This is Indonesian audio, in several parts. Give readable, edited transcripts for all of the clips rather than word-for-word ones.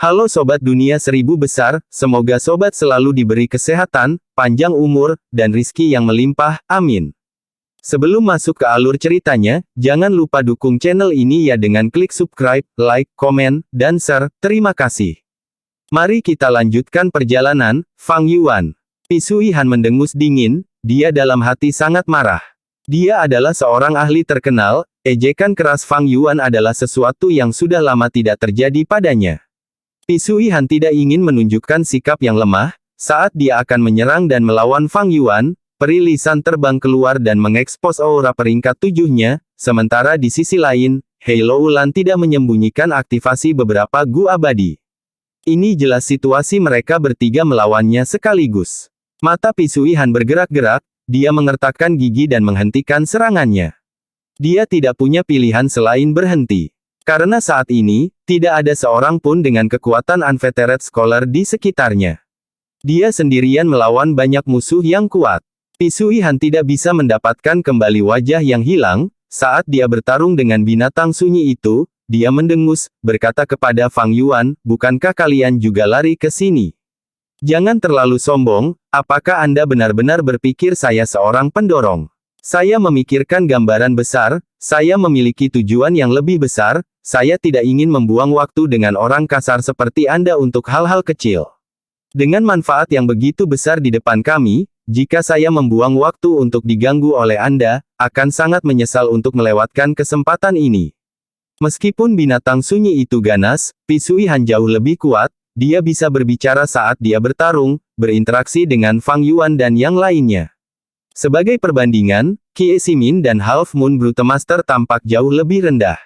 Halo Sobat Dunia Seribu Besar, semoga Sobat selalu diberi kesehatan, panjang umur, dan rizki yang melimpah, amin. Sebelum masuk ke alur ceritanya, jangan lupa dukung channel ini ya dengan klik subscribe, like, komen, dan share, terima kasih. Mari kita lanjutkan perjalanan. Fang Yuan. Pisui Han mendengus dingin, dia dalam hati sangat marah. Dia adalah seorang ahli terkenal, ejekan keras Fang Yuan adalah sesuatu yang sudah lama tidak terjadi padanya. Pisui Han tidak ingin menunjukkan sikap yang lemah, saat dia akan menyerang dan melawan Fang Yuan, peri lisan terbang keluar dan mengekspos aura peringkat 7-nya, sementara di sisi lain, Hei Loulan tidak menyembunyikan aktivasi beberapa Gu abadi. Ini jelas situasi mereka bertiga melawannya sekaligus. Mata Pisui Han bergerak-gerak, dia mengertakkan gigi dan menghentikan serangannya. Dia tidak punya pilihan selain berhenti. Karena saat ini, tidak ada seorang pun dengan kekuatan Unvetered Scholar di sekitarnya. Dia sendirian melawan banyak musuh yang kuat. Pisui Han tidak bisa mendapatkan kembali wajah yang hilang, saat dia bertarung dengan binatang sunyi itu, dia mendengus, berkata kepada Fang Yuan, bukankah kalian juga lari ke sini? Jangan terlalu sombong, apakah Anda benar-benar berpikir saya seorang pendorong? Saya memikirkan gambaran besar, saya memiliki tujuan yang lebih besar, saya tidak ingin membuang waktu dengan orang kasar seperti Anda untuk hal-hal kecil. Dengan manfaat yang begitu besar di depan kami, jika saya membuang waktu untuk diganggu oleh Anda, akan sangat menyesal untuk melewatkan kesempatan ini. Meskipun binatang sunyi itu ganas, Pisui Han jauh lebih kuat, dia bisa berbicara saat dia bertarung, berinteraksi dengan Fang Yuan dan yang lainnya. Sebagai perbandingan, Kie Ximin dan Half Moon Brute Master tampak jauh lebih rendah.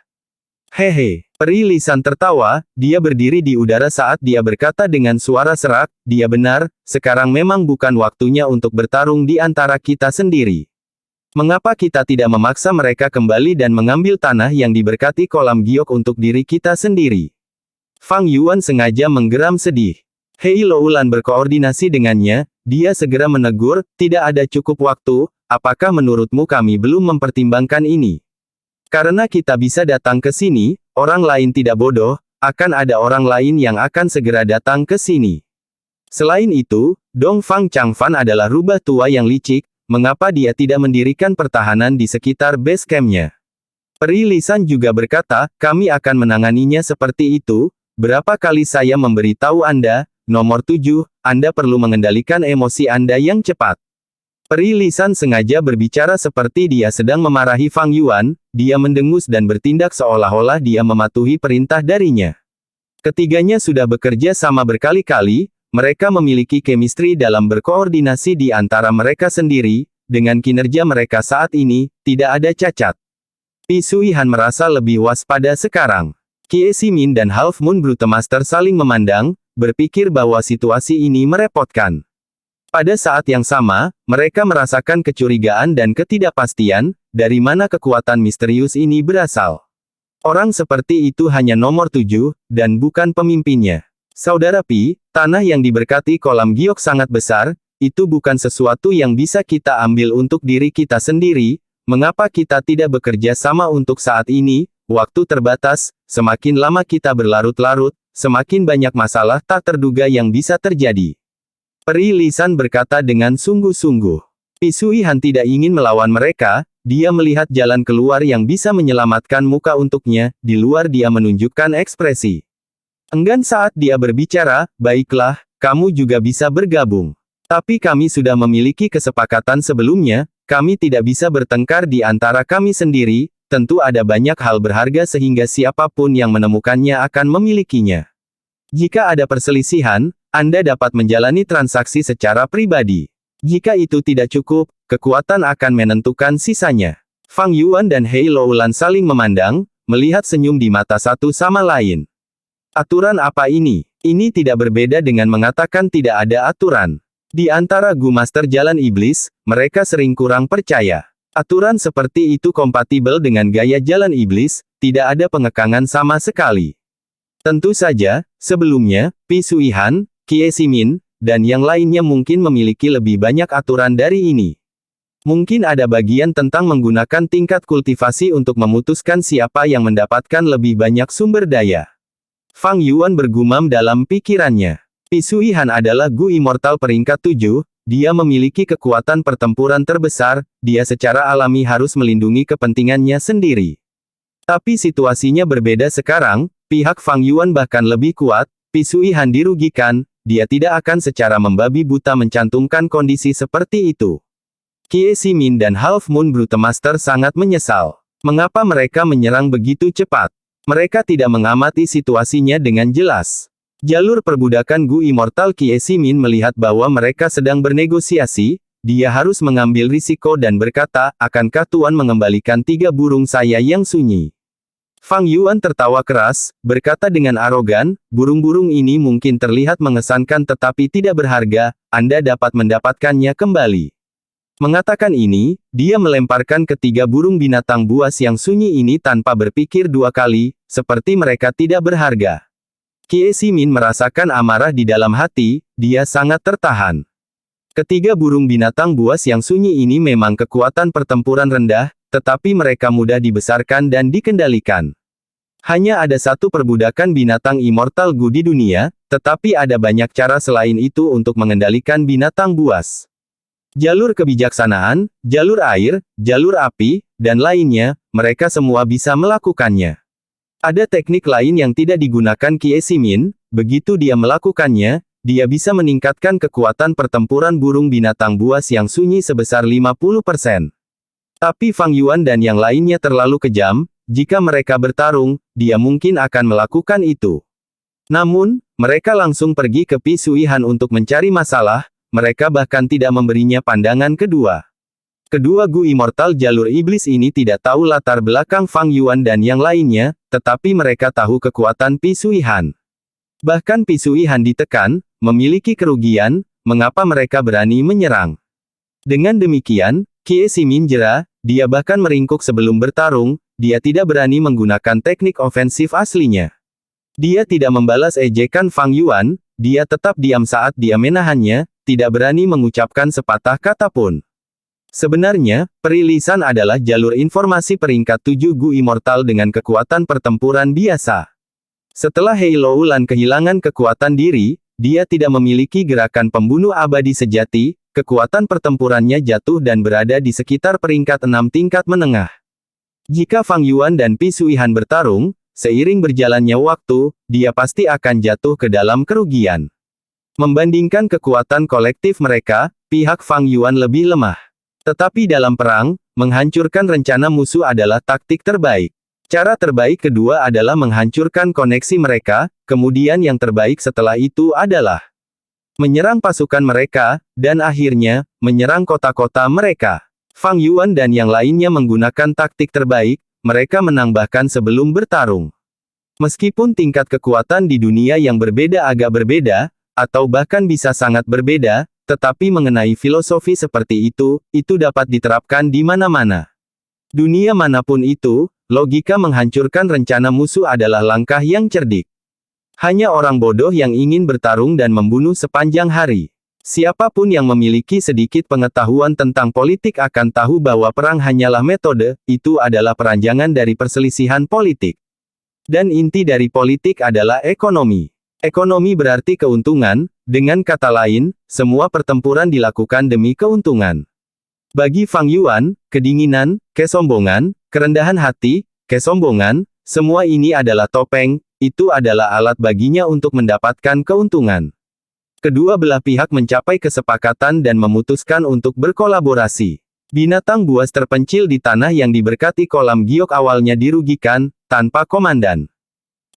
Hehe, peri lisan tertawa, dia berdiri di udara saat dia berkata dengan suara serak, dia benar, sekarang memang bukan waktunya untuk bertarung di antara kita sendiri. Mengapa kita tidak memaksa mereka kembali dan mengambil tanah yang diberkati kolam giok untuk diri kita sendiri? Fang Yuan sengaja menggeram sedih. Hei Loulan berkoordinasi dengannya, dia segera menegur, tidak ada cukup waktu, apakah menurutmu kami belum mempertimbangkan ini? Karena kita bisa datang ke sini, orang lain tidak bodoh, akan ada orang lain yang akan segera datang ke sini. Selain itu, Dong Fang Changfan adalah rubah tua yang licik, mengapa dia tidak mendirikan pertahanan di sekitar base camp-nya? Peri lisan juga berkata, kami akan menanganinya seperti itu, berapa kali saya memberitahu Anda, nomor 7, Anda perlu mengendalikan emosi Anda yang cepat. Peri lisan sengaja berbicara seperti dia sedang memarahi Fang Yuan, dia mendengus dan bertindak seolah-olah dia mematuhi perintah darinya. Ketiganya sudah bekerja sama berkali-kali, mereka memiliki chemistry dalam berkoordinasi di antara mereka sendiri, dengan kinerja mereka saat ini, tidak ada cacat. Pisui Han merasa lebih waspada sekarang. Kie Ximin dan Half Moon Brute Master saling memandang, berpikir bahwa situasi ini merepotkan. Pada saat yang sama, mereka merasakan kecurigaan dan ketidakpastian, dari mana kekuatan misterius ini berasal. Orang seperti itu hanya nomor 7, dan bukan pemimpinnya. Saudara Pi, tanah yang diberkati kolam giok sangat besar, itu bukan sesuatu yang bisa kita ambil untuk diri kita sendiri, mengapa kita tidak bekerja sama untuk saat ini, waktu terbatas, semakin lama kita berlarut-larut, semakin banyak masalah tak terduga yang bisa terjadi. Peri lisan berkata dengan sungguh-sungguh. Pisui Han tidak ingin melawan mereka, dia melihat jalan keluar yang bisa menyelamatkan muka untuknya, di luar dia menunjukkan ekspresi enggan saat dia berbicara, baiklah, kamu juga bisa bergabung. Tapi kami sudah memiliki kesepakatan sebelumnya, kami tidak bisa bertengkar di antara kami sendiri, tentu ada banyak hal berharga sehingga siapapun yang menemukannya akan memilikinya. Jika ada perselisihan, Anda dapat menjalani transaksi secara pribadi. Jika itu tidak cukup, kekuatan akan menentukan sisanya. Fang Yuan dan Hei Loulan saling memandang, melihat senyum di mata satu sama lain. Aturan apa ini? Ini tidak berbeda dengan mengatakan tidak ada aturan. Di antara Gu Master Jalan Iblis, mereka sering kurang percaya. Aturan seperti itu kompatibel dengan gaya Jalan Iblis, tidak ada pengekangan sama sekali. Tentu saja, sebelumnya, Pisui Han, Kie Ximin, dan yang lainnya mungkin memiliki lebih banyak aturan dari ini. Mungkin ada bagian tentang menggunakan tingkat kultivasi untuk memutuskan siapa yang mendapatkan lebih banyak sumber daya. Fang Yuan bergumam dalam pikirannya. Pisui Han adalah Gu Immortal peringkat 7, dia memiliki kekuatan pertempuran terbesar, dia secara alami harus melindungi kepentingannya sendiri. Tapi situasinya berbeda sekarang, pihak Fang Yuan bahkan lebih kuat, Pisui Han dirugikan, dia tidak akan secara membabi buta mencantumkan kondisi seperti itu. Qie Ximin dan Half Moon Brute Master sangat menyesal. Mengapa mereka menyerang begitu cepat? Mereka tidak mengamati situasinya dengan jelas. Jalur perbudakan Gu Immortal Qie Ximin melihat bahwa mereka sedang bernegosiasi, dia harus mengambil risiko dan berkata, akankah Tuan mengembalikan 3 burung saya yang sunyi? Fang Yuan tertawa keras, berkata dengan arogan, burung-burung ini mungkin terlihat mengesankan tetapi tidak berharga, Anda dapat mendapatkannya kembali. Mengatakan ini, dia melemparkan ketiga burung binatang buas yang sunyi ini tanpa berpikir 2 kali, seperti mereka tidak berharga. Qie Ximin merasakan amarah di dalam hati, dia sangat tertahan. Ketiga burung binatang buas yang sunyi ini memang kekuatan pertempuran rendah, tetapi mereka mudah dibesarkan dan dikendalikan. Hanya ada satu perbudakan binatang immortal Gu di dunia, tetapi ada banyak cara selain itu untuk mengendalikan binatang buas. Jalur kebijaksanaan, jalur air, jalur api, dan lainnya, mereka semua bisa melakukannya. Ada teknik lain yang tidak digunakan Qie Ximin, begitu dia melakukannya, dia bisa meningkatkan kekuatan pertempuran burung binatang buas yang sunyi sebesar 50%. Tapi Fang Yuan dan yang lainnya terlalu kejam, jika mereka bertarung, dia mungkin akan melakukan itu. Namun, mereka langsung pergi ke Pisui Han untuk mencari masalah, mereka bahkan tidak memberinya pandangan kedua. Kedua Gu Immortal jalur iblis ini tidak tahu latar belakang Fang Yuan dan yang lainnya, tetapi mereka tahu kekuatan Pisui Han. Bahkan Pisui Han ditekan, memiliki kerugian, mengapa mereka berani menyerang? Dengan demikian, Qie Ximin jera, dia bahkan meringkuk sebelum bertarung, dia tidak berani menggunakan teknik ofensif aslinya. Dia tidak membalas ejekan Fang Yuan, dia tetap diam saat dia menahannya, tidak berani mengucapkan sepatah kata pun. Sebenarnya, perilisan adalah jalur informasi peringkat 7 Gu Immortal dengan kekuatan pertempuran biasa. Setelah Hei Loulan kehilangan kekuatan diri, dia tidak memiliki gerakan pembunuh abadi sejati, kekuatan pertempurannya jatuh dan berada di sekitar peringkat 6 tingkat menengah. Jika Fang Yuan dan Pisui Han bertarung, seiring berjalannya waktu, dia pasti akan jatuh ke dalam kerugian. Membandingkan kekuatan kolektif mereka, pihak Fang Yuan lebih lemah. Tetapi dalam perang, menghancurkan rencana musuh adalah taktik terbaik. Cara terbaik kedua adalah menghancurkan koneksi mereka, kemudian yang terbaik setelah itu adalah menyerang pasukan mereka, dan akhirnya, menyerang kota-kota mereka. Fang Yuan dan yang lainnya menggunakan taktik terbaik, mereka menang bahkan sebelum bertarung. Meskipun tingkat kekuatan di dunia yang berbeda agak berbeda, atau bahkan bisa sangat berbeda, tetapi mengenai filosofi seperti itu dapat diterapkan di mana-mana. Dunia manapun itu, logika menghancurkan rencana musuh adalah langkah yang cerdik. Hanya orang bodoh yang ingin bertarung dan membunuh sepanjang hari. Siapapun yang memiliki sedikit pengetahuan tentang politik akan tahu bahwa perang hanyalah metode, itu adalah peranjangan dari perselisihan politik. Dan inti dari politik adalah ekonomi. Ekonomi berarti keuntungan, dengan kata lain, semua pertempuran dilakukan demi keuntungan. Bagi Fang Yuan, kedinginan, kesombongan, kerendahan hati, kesombongan, semua ini adalah topeng, itu adalah alat baginya untuk mendapatkan keuntungan. Kedua belah pihak mencapai kesepakatan dan memutuskan untuk berkolaborasi. Binatang buas terpencil di tanah yang diberkati kolam giok awalnya dirugikan, tanpa komandan.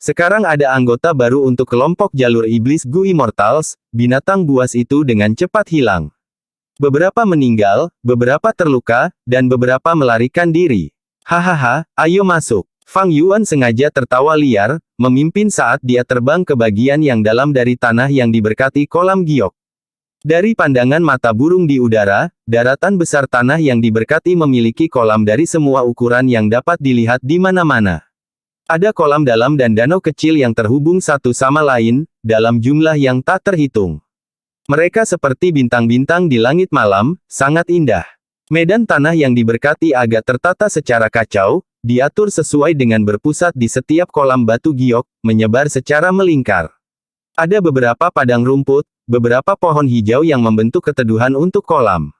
Sekarang ada anggota baru untuk kelompok jalur iblis Gu Immortals, binatang buas itu dengan cepat hilang. Beberapa meninggal, beberapa terluka, dan beberapa melarikan diri. Hahaha, ayo masuk. Fang Yuan sengaja tertawa liar, memimpin saat dia terbang ke bagian yang dalam dari tanah yang diberkati kolam giok. Dari pandangan mata burung di udara, daratan besar tanah yang diberkati memiliki kolam dari semua ukuran yang dapat dilihat di mana-mana. Ada kolam dalam dan danau kecil yang terhubung satu sama lain, dalam jumlah yang tak terhitung. Mereka seperti bintang-bintang di langit malam, sangat indah. Medan tanah yang diberkati agak tertata secara kacau, diatur sesuai dengan berpusat di setiap kolam batu giok, menyebar secara melingkar. Ada beberapa padang rumput, beberapa pohon hijau yang membentuk keteduhan untuk kolam.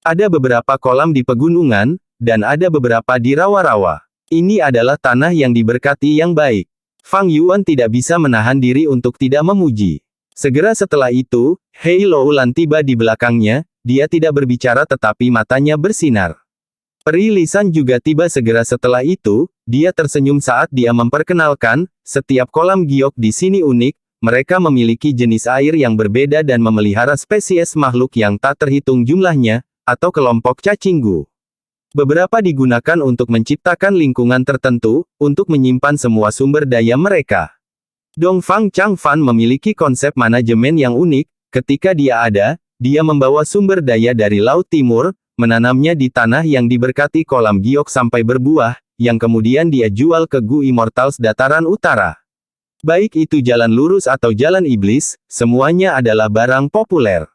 Ada beberapa kolam di pegunungan, dan ada beberapa di rawa-rawa. Ini adalah tanah yang diberkati yang baik. Fang Yuan tidak bisa menahan diri untuk tidak memuji. Segera setelah itu, Hei Loulan tiba di belakangnya, dia tidak berbicara tetapi matanya bersinar. Peri Lisan juga tiba segera setelah itu, dia tersenyum saat dia memperkenalkan, setiap kolam giok di sini unik, mereka memiliki jenis air yang berbeda dan memelihara spesies makhluk yang tak terhitung jumlahnya, atau kelompok cacinggu. Beberapa digunakan untuk menciptakan lingkungan tertentu, untuk menyimpan semua sumber daya mereka. Dongfang Changfan memiliki konsep manajemen yang unik, ketika dia ada, dia membawa sumber daya dari Laut Timur, menanamnya di tanah yang diberkati kolam giok sampai berbuah, yang kemudian dia jual ke Gu Immortals dataran utara. Baik itu jalan lurus atau jalan iblis, semuanya adalah barang populer.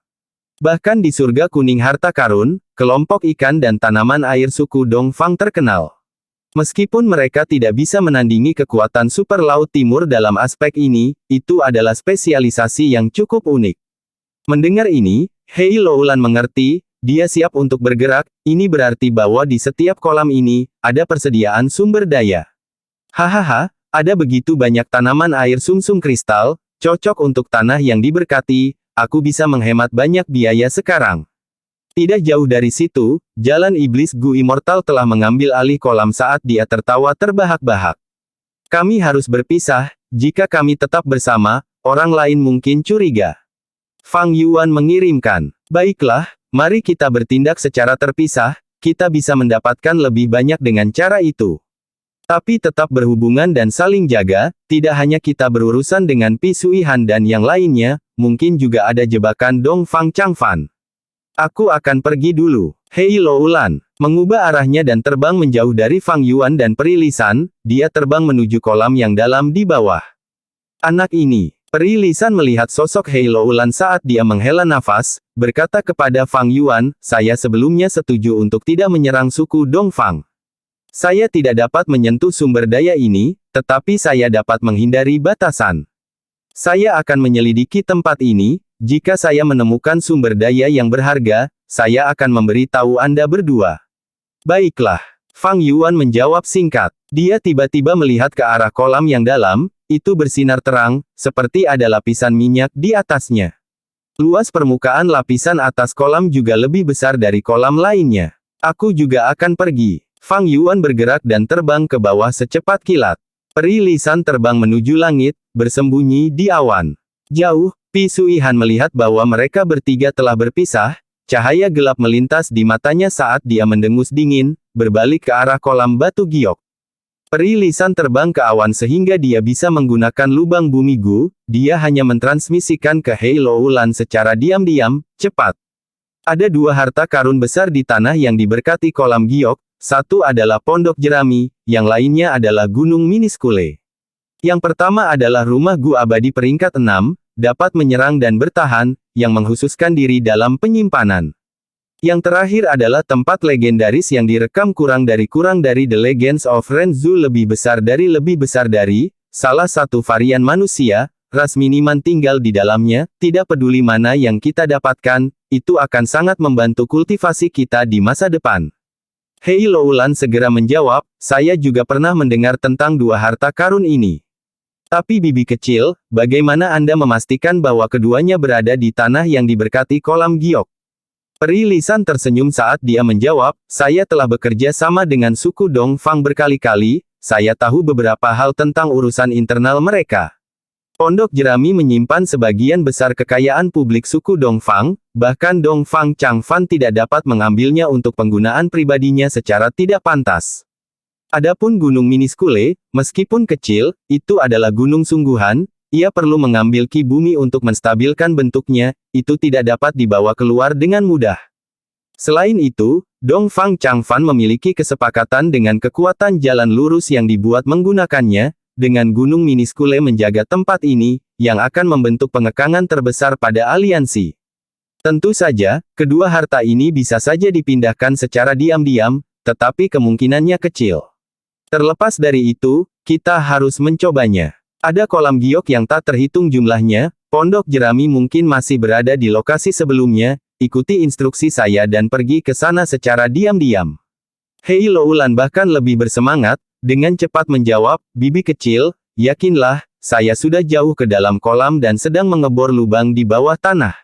Bahkan di surga kuning harta karun, kelompok ikan dan tanaman air suku Dongfang terkenal. Meskipun mereka tidak bisa menandingi kekuatan super Laut Timur dalam aspek ini, itu adalah spesialisasi yang cukup unik. Mendengar ini, Hei Loulan mengerti, dia siap untuk bergerak, ini berarti bahwa di setiap kolam ini, ada persediaan sumber daya. Hahaha, ada begitu banyak tanaman air sumsum kristal, cocok untuk tanah yang diberkati, aku bisa menghemat banyak biaya sekarang. Tidak jauh dari situ, jalan iblis Gu Immortal telah mengambil alih kolam saat dia tertawa terbahak-bahak. Kami harus berpisah, jika kami tetap bersama, orang lain mungkin curiga. Fang Yuan mengirimkan, baiklah, mari kita bertindak secara terpisah, kita bisa mendapatkan lebih banyak dengan cara itu. Tapi tetap berhubungan dan saling jaga, tidak hanya kita berurusan dengan Pi Sui Han dan yang lainnya, mungkin juga ada jebakan Dongfang Changfan. Aku akan pergi dulu. Hei Loulan mengubah arahnya dan terbang menjauh dari Fang Yuan dan Peri Lisan, dia terbang menuju kolam yang dalam di bawah. Anak ini. Peri Lisan melihat sosok Hei Loulan saat dia menghela nafas, berkata kepada Fang Yuan, saya sebelumnya setuju untuk tidak menyerang suku Dongfang. Saya tidak dapat menyentuh sumber daya ini, tetapi saya dapat menghindari batasan. Saya akan menyelidiki tempat ini, jika saya menemukan sumber daya yang berharga, saya akan memberitahu Anda berdua. Baiklah. Fang Yuan menjawab singkat. Dia tiba-tiba melihat ke arah kolam yang dalam, itu bersinar terang, seperti ada lapisan minyak di atasnya. Luas permukaan lapisan atas kolam juga lebih besar dari kolam lainnya. Aku juga akan pergi. Fang Yuan bergerak dan terbang ke bawah secepat kilat. Peri Lisan terbang menuju langit, bersembunyi di awan. Jauh, Pi Sui Han melihat bahwa mereka bertiga telah berpisah, cahaya gelap melintas di matanya saat dia mendengus dingin, berbalik ke arah kolam batu giok. Peri Lisan terbang ke awan sehingga dia bisa menggunakan lubang bumi Gu, dia hanya mentransmisikan ke Hei Loulan secara diam-diam, cepat. Ada dua harta karun besar di tanah yang diberkati kolam giok, satu adalah pondok jerami, yang lainnya adalah gunung Miniskule. Yang pertama adalah rumah Gu abadi peringkat 6, dapat menyerang dan bertahan, yang menghususkan diri dalam penyimpanan. Yang terakhir adalah tempat legendaris yang direkam kurang dari The Legends of Renzu lebih besar dari, salah satu varian manusia, ras miniman tinggal di dalamnya, tidak peduli mana yang kita dapatkan, itu akan sangat membantu kultivasi kita di masa depan. Hei Loulan segera menjawab, saya juga pernah mendengar tentang dua harta karun ini. Tapi bibi kecil, bagaimana Anda memastikan bahwa keduanya berada di tanah yang diberkati kolam giok? Peri Lisan tersenyum saat dia menjawab, saya telah bekerja sama dengan suku Dongfang berkali-kali, saya tahu beberapa hal tentang urusan internal mereka. Pondok jerami menyimpan sebagian besar kekayaan publik suku Dongfang, bahkan Dongfang Changfan tidak dapat mengambilnya untuk penggunaan pribadinya secara tidak pantas. Adapun Gunung Miniskule, meskipun kecil, itu adalah gunung sungguhan, ia perlu mengambil ki bumi untuk menstabilkan bentuknya, itu tidak dapat dibawa keluar dengan mudah. Selain itu, Dongfang Changfan memiliki kesepakatan dengan kekuatan jalan lurus yang dibuat menggunakannya, dengan Gunung Miniskule menjaga tempat ini, yang akan membentuk pengekangan terbesar pada aliansi. Tentu saja, kedua harta ini bisa saja dipindahkan secara diam-diam, tetapi kemungkinannya kecil. Terlepas dari itu, kita harus mencobanya. Ada kolam giok yang tak terhitung jumlahnya, pondok jerami mungkin masih berada di lokasi sebelumnya, ikuti instruksi saya dan pergi ke sana secara diam-diam. Hei Loulan bahkan lebih bersemangat, dengan cepat menjawab, bibi kecil, yakinlah, saya sudah jauh ke dalam kolam dan sedang mengebor lubang di bawah tanah.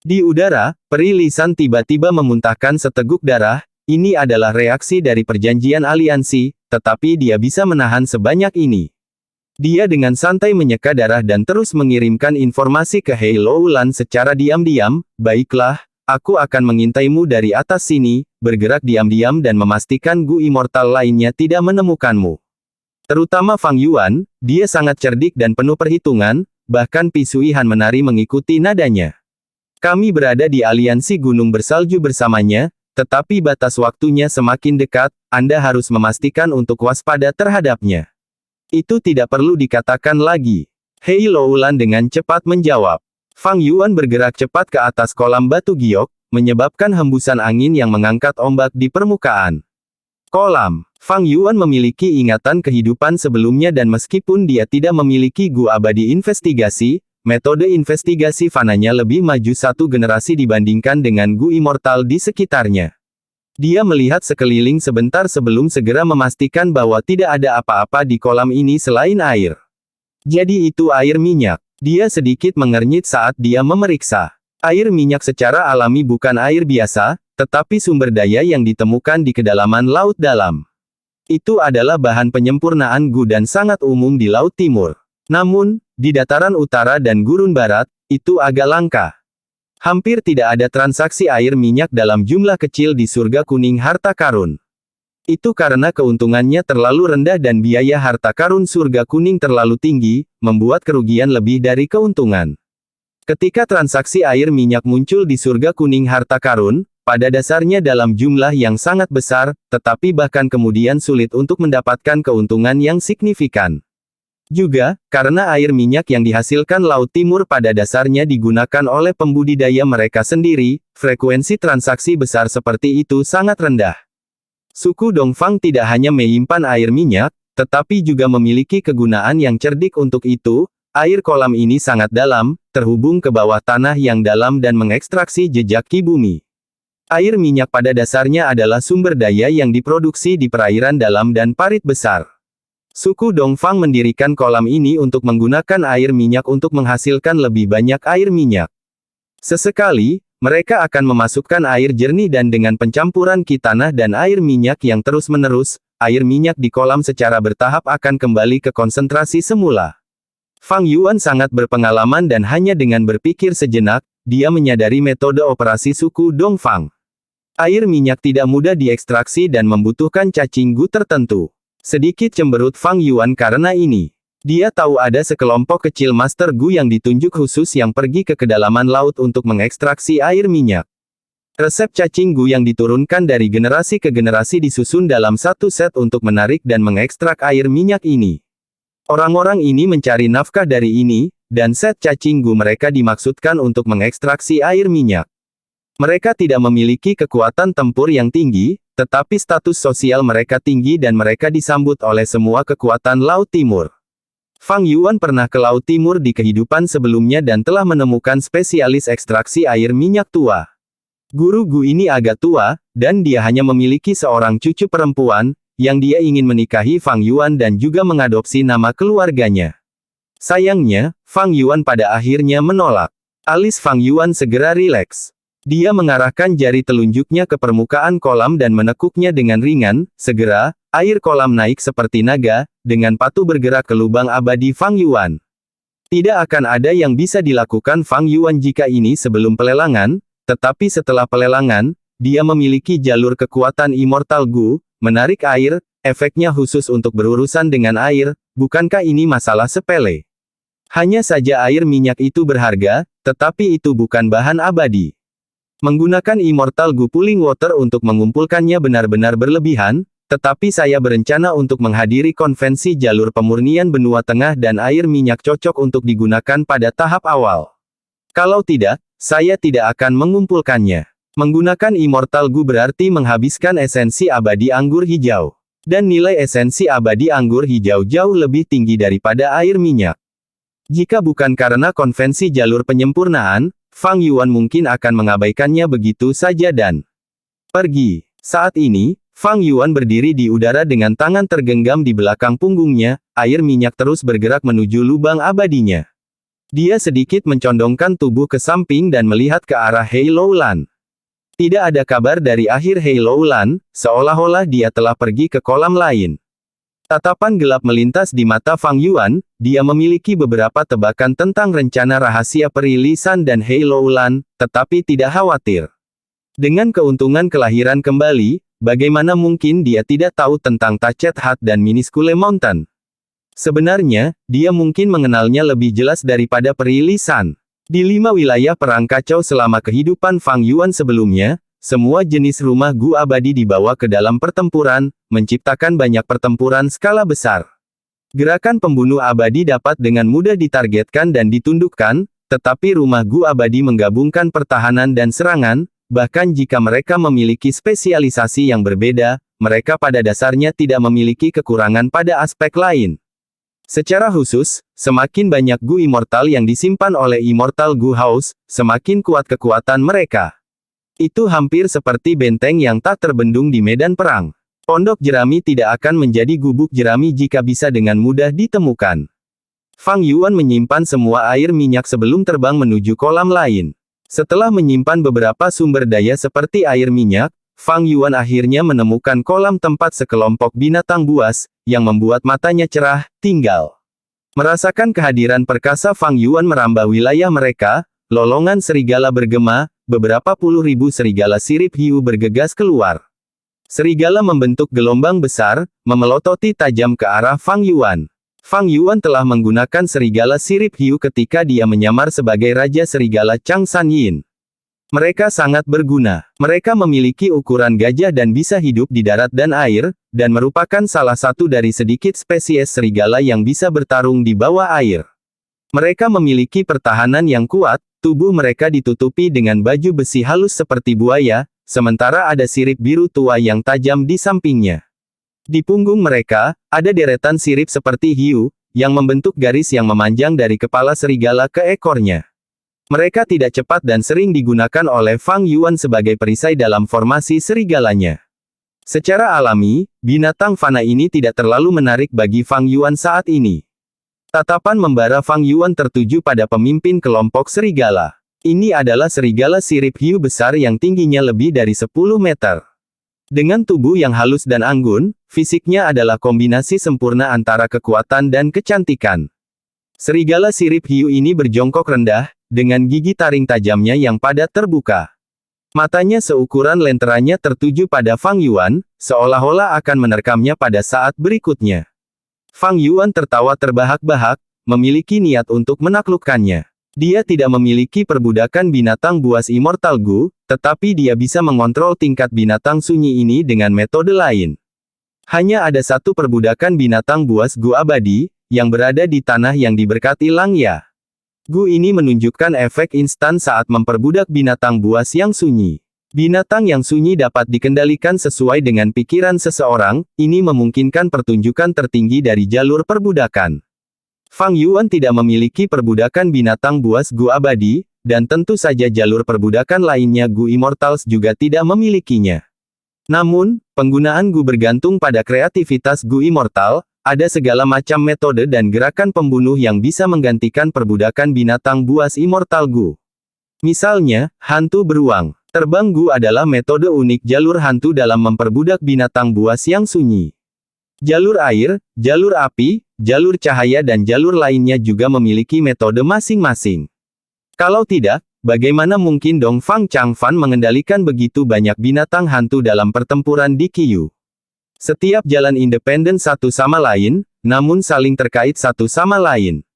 Di udara, peri lisan tiba-tiba memuntahkan seteguk darah, ini adalah reaksi dari perjanjian aliansi, tetapi dia bisa menahan sebanyak ini. Dia dengan santai menyeka darah dan terus mengirimkan informasi ke Hei Loulan secara diam-diam, baiklah, aku akan mengintaimu dari atas sini, bergerak diam-diam dan memastikan Gu Immortal lainnya tidak menemukanmu. Terutama Fang Yuan, dia sangat cerdik dan penuh perhitungan, bahkan Pi Suihan menari mengikuti nadanya. Kami berada di aliansi gunung bersalju bersamanya, tetapi batas waktunya semakin dekat, Anda harus memastikan untuk waspada terhadapnya. Itu tidak perlu dikatakan lagi. Hei Loulan dengan cepat menjawab. Fang Yuan bergerak cepat ke atas kolam batu giok, menyebabkan hembusan angin yang mengangkat ombak di permukaan kolam. Fang Yuan memiliki ingatan kehidupan sebelumnya dan meskipun dia tidak memiliki Gu abadi investigasi, metode investigasi fananya lebih maju satu generasi dibandingkan dengan Gu Immortal di sekitarnya. Dia melihat sekeliling sebentar sebelum segera memastikan bahwa tidak ada apa-apa di kolam ini selain air. Jadi itu air minyak. Dia sedikit mengernyit saat dia memeriksa. Air minyak secara alami bukan air biasa, tetapi sumber daya yang ditemukan di kedalaman laut dalam. Itu adalah bahan penyempurnaan Gu dan sangat umum di Laut Timur. Namun, di dataran utara dan gurun barat, itu agak langka. Hampir tidak ada transaksi air minyak dalam jumlah kecil di surga kuning harta karun. Itu karena keuntungannya terlalu rendah dan biaya harta karun surga kuning terlalu tinggi, membuat kerugian lebih dari keuntungan. Ketika transaksi air minyak muncul di surga kuning harta karun, pada dasarnya dalam jumlah yang sangat besar, tetapi bahkan kemudian sulit untuk mendapatkan keuntungan yang signifikan. Juga, karena air minyak yang dihasilkan Laut Timur pada dasarnya digunakan oleh pembudidaya mereka sendiri, frekuensi transaksi besar seperti itu sangat rendah. Suku Dongfang tidak hanya menyimpan air minyak, tetapi juga memiliki kegunaan yang cerdik untuk itu. Air kolam ini sangat dalam, terhubung ke bawah tanah yang dalam dan mengekstraksi jejak ki bumi. Air minyak pada dasarnya adalah sumber daya yang diproduksi di perairan dalam dan parit besar. Suku Dongfang mendirikan kolam ini untuk menggunakan air minyak untuk menghasilkan lebih banyak air minyak. Sesekali, mereka akan memasukkan air jernih dan dengan pencampuran ki tanah dan air minyak yang terus-menerus, air minyak di kolam secara bertahap akan kembali ke konsentrasi semula. Fang Yuan sangat berpengalaman dan hanya dengan berpikir sejenak, dia menyadari metode operasi suku Dongfang. Air minyak tidak mudah diekstraksi dan membutuhkan cacing Gu tertentu. Sedikit cemberut Fang Yuan karena ini. Dia tahu ada sekelompok kecil Master Gu yang ditunjuk khusus yang pergi ke kedalaman laut untuk mengekstraksi air minyak. Resep cacing Gu yang diturunkan dari generasi ke generasi disusun dalam satu set untuk menarik dan mengekstrak air minyak ini. Orang-orang ini mencari nafkah dari ini, dan set cacing Gu mereka dimaksudkan untuk mengekstraksi air minyak. Mereka tidak memiliki kekuatan tempur yang tinggi, tetapi status sosial mereka tinggi dan mereka disambut oleh semua kekuatan Laut Timur. Fang Yuan pernah ke Laut Timur di kehidupan sebelumnya dan telah menemukan spesialis ekstraksi air minyak tua. Guru Gu ini agak tua, dan dia hanya memiliki seorang cucu perempuan, yang dia ingin menikahi Fang Yuan dan juga mengadopsi nama keluarganya. Sayangnya, Fang Yuan pada akhirnya menolak. Alis Fang Yuan segera rileks. Dia mengarahkan jari telunjuknya ke permukaan kolam dan menekuknya dengan ringan. Segera, air kolam naik seperti naga, dengan patuh bergerak ke lubang abadi Fang Yuan. Tidak akan ada yang bisa dilakukan Fang Yuan jika ini sebelum pelelangan, tetapi setelah pelelangan, dia memiliki jalur kekuatan Immortal Gu, menarik air, efeknya khusus untuk berurusan dengan air, bukankah ini masalah sepele? Hanya saja air minyak itu berharga, tetapi itu bukan bahan abadi. Menggunakan Immortal Gu Pooling Water untuk mengumpulkannya benar-benar berlebihan, tetapi saya berencana untuk menghadiri konvensi jalur pemurnian benua tengah dan air minyak cocok untuk digunakan pada tahap awal. Kalau tidak, saya tidak akan mengumpulkannya. Menggunakan Immortal Gu berarti menghabiskan esensi abadi anggur hijau. Dan nilai esensi abadi anggur hijau jauh lebih tinggi daripada air minyak. Jika bukan karena konvensi jalur penyempurnaan, Fang Yuan mungkin akan mengabaikannya begitu saja dan pergi. Saat ini, Fang Yuan berdiri di udara dengan tangan tergenggam di belakang punggungnya, air minyak terus bergerak menuju lubang abadinya. Dia sedikit mencondongkan tubuh ke samping dan melihat ke arah Hei Loulan. Tidak ada kabar dari akhir Hei Loulan, seolah-olah dia telah pergi ke kolam lain. Tatapan gelap melintas di mata Fang Yuan, dia memiliki beberapa tebakan tentang rencana rahasia perilisan dan Hei Loulan, tetapi tidak khawatir. Dengan keuntungan kelahiran kembali, bagaimana mungkin dia tidak tahu tentang Tachet Hat dan Minuscule Mountain? Sebenarnya, dia mungkin mengenalnya lebih jelas daripada perilisan. Di 5 wilayah perang kacau selama kehidupan Fang Yuan sebelumnya, semua jenis rumah Gu abadi dibawa ke dalam pertempuran, menciptakan banyak pertempuran skala besar. Gerakan pembunuh abadi dapat dengan mudah ditargetkan dan ditundukkan, tetapi rumah Gu abadi menggabungkan pertahanan dan serangan, bahkan jika mereka memiliki spesialisasi yang berbeda, mereka pada dasarnya tidak memiliki kekurangan pada aspek lain. Secara khusus, semakin banyak Gu Immortal yang disimpan oleh Immortal Gu House, semakin kuat kekuatan mereka. Itu hampir seperti benteng yang tak terbendung di medan perang. Pondok jerami tidak akan menjadi gubuk jerami jika bisa dengan mudah ditemukan. Fang Yuan menyimpan semua air minyak sebelum terbang menuju kolam lain. Setelah menyimpan beberapa sumber daya seperti air minyak, Fang Yuan akhirnya menemukan kolam tempat sekelompok binatang buas, yang membuat matanya cerah, tinggal. Merasakan kehadiran perkasa Fang Yuan merambah wilayah mereka, lolongan serigala bergema, beberapa puluh ribu serigala sirip hiu bergegas keluar. Serigala membentuk gelombang besar, memelototi tajam ke arah Fang Yuan. Fang Yuan telah menggunakan serigala sirip hiu ketika dia menyamar sebagai Raja Serigala Chang San Yin. Mereka sangat berguna. Mereka memiliki ukuran gajah dan bisa hidup di darat dan air, dan merupakan salah satu dari sedikit spesies serigala yang bisa bertarung di bawah air. Mereka memiliki pertahanan yang kuat, tubuh mereka ditutupi dengan baju besi halus seperti buaya, sementara ada sirip biru tua yang tajam di sampingnya. Di punggung mereka, ada deretan sirip seperti hiu, yang membentuk garis yang memanjang dari kepala serigala ke ekornya. Mereka tidak cepat dan sering digunakan oleh Fang Yuan sebagai perisai dalam formasi serigalanya. Secara alami, binatang fana ini tidak terlalu menarik bagi Fang Yuan saat ini. Tatapan membara Fang Yuan tertuju pada pemimpin kelompok serigala. Ini adalah serigala sirip hiu besar yang tingginya lebih dari 10 meter. Dengan tubuh yang halus dan anggun, fisiknya adalah kombinasi sempurna antara kekuatan dan kecantikan. Serigala sirip hiu ini berjongkok rendah, dengan gigi taring tajamnya yang padat terbuka. Matanya seukuran lenteranya tertuju pada Fang Yuan, seolah-olah akan menerkamnya pada saat berikutnya. Fang Yuan tertawa terbahak-bahak, memiliki niat untuk menaklukkannya. Dia tidak memiliki perbudakan binatang buas Immortal Gu, tetapi dia bisa mengontrol tingkat binatang sunyi ini dengan metode lain. Hanya ada satu perbudakan binatang buas Gu abadi, yang berada di tanah yang diberkati Langya. Gu ini menunjukkan efek instan saat memperbudak binatang buas yang sunyi. Binatang yang sunyi dapat dikendalikan sesuai dengan pikiran seseorang, ini memungkinkan pertunjukan tertinggi dari jalur perbudakan. Fang Yuan tidak memiliki perbudakan binatang buas Gu abadi, dan tentu saja jalur perbudakan lainnya Gu Immortals juga tidak memilikinya. Namun, penggunaan Gu bergantung pada kreativitas Gu Immortal, ada segala macam metode dan gerakan pembunuh yang bisa menggantikan perbudakan binatang buas Immortal Gu. Misalnya, hantu beruang. Terbang Gu adalah metode unik jalur hantu dalam memperbudak binatang buas yang sunyi. Jalur air, jalur api, jalur cahaya dan jalur lainnya juga memiliki metode masing-masing. Kalau tidak, bagaimana mungkin Dong Fang Changfan mengendalikan begitu banyak binatang hantu dalam pertempuran di Qiyu? Setiap jalan independen satu sama lain, namun saling terkait satu sama lain.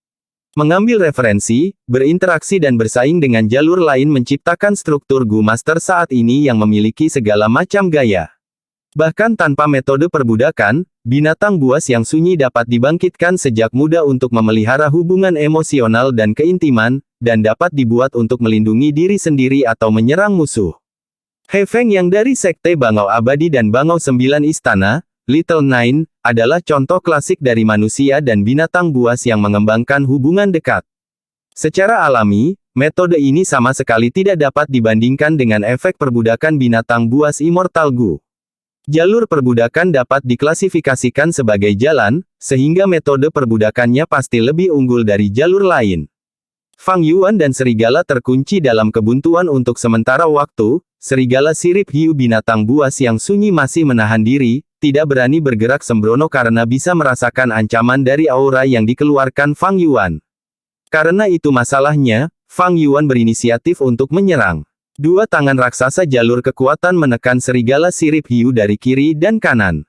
Mengambil referensi, berinteraksi dan bersaing dengan jalur lain menciptakan struktur Gu Master saat ini yang memiliki segala macam gaya. Bahkan tanpa metode perbudakan, binatang buas yang sunyi dapat dibangkitkan sejak muda untuk memelihara hubungan emosional dan keintiman, dan dapat dibuat untuk melindungi diri sendiri atau menyerang musuh. He Feng yang dari Sekte Bangau Abadi dan Bangau Sembilan Istana, Little Nine, adalah contoh klasik dari manusia dan binatang buas yang mengembangkan hubungan dekat. Secara alami, metode ini sama sekali tidak dapat dibandingkan dengan efek perbudakan binatang buas immortal Gu. Jalur perbudakan dapat diklasifikasikan sebagai jalan, sehingga metode perbudakannya pasti lebih unggul dari jalur lain. Fang Yuan dan serigala terkunci dalam kebuntuan untuk sementara waktu. Serigala sirip hiu binatang buas yang sunyi masih menahan diri, tidak berani bergerak sembrono karena bisa merasakan ancaman dari aura yang dikeluarkan Fang Yuan. Karena itu masalahnya, Fang Yuan berinisiatif untuk menyerang. Dua tangan raksasa jalur kekuatan menekan serigala sirip hiu dari kiri dan kanan.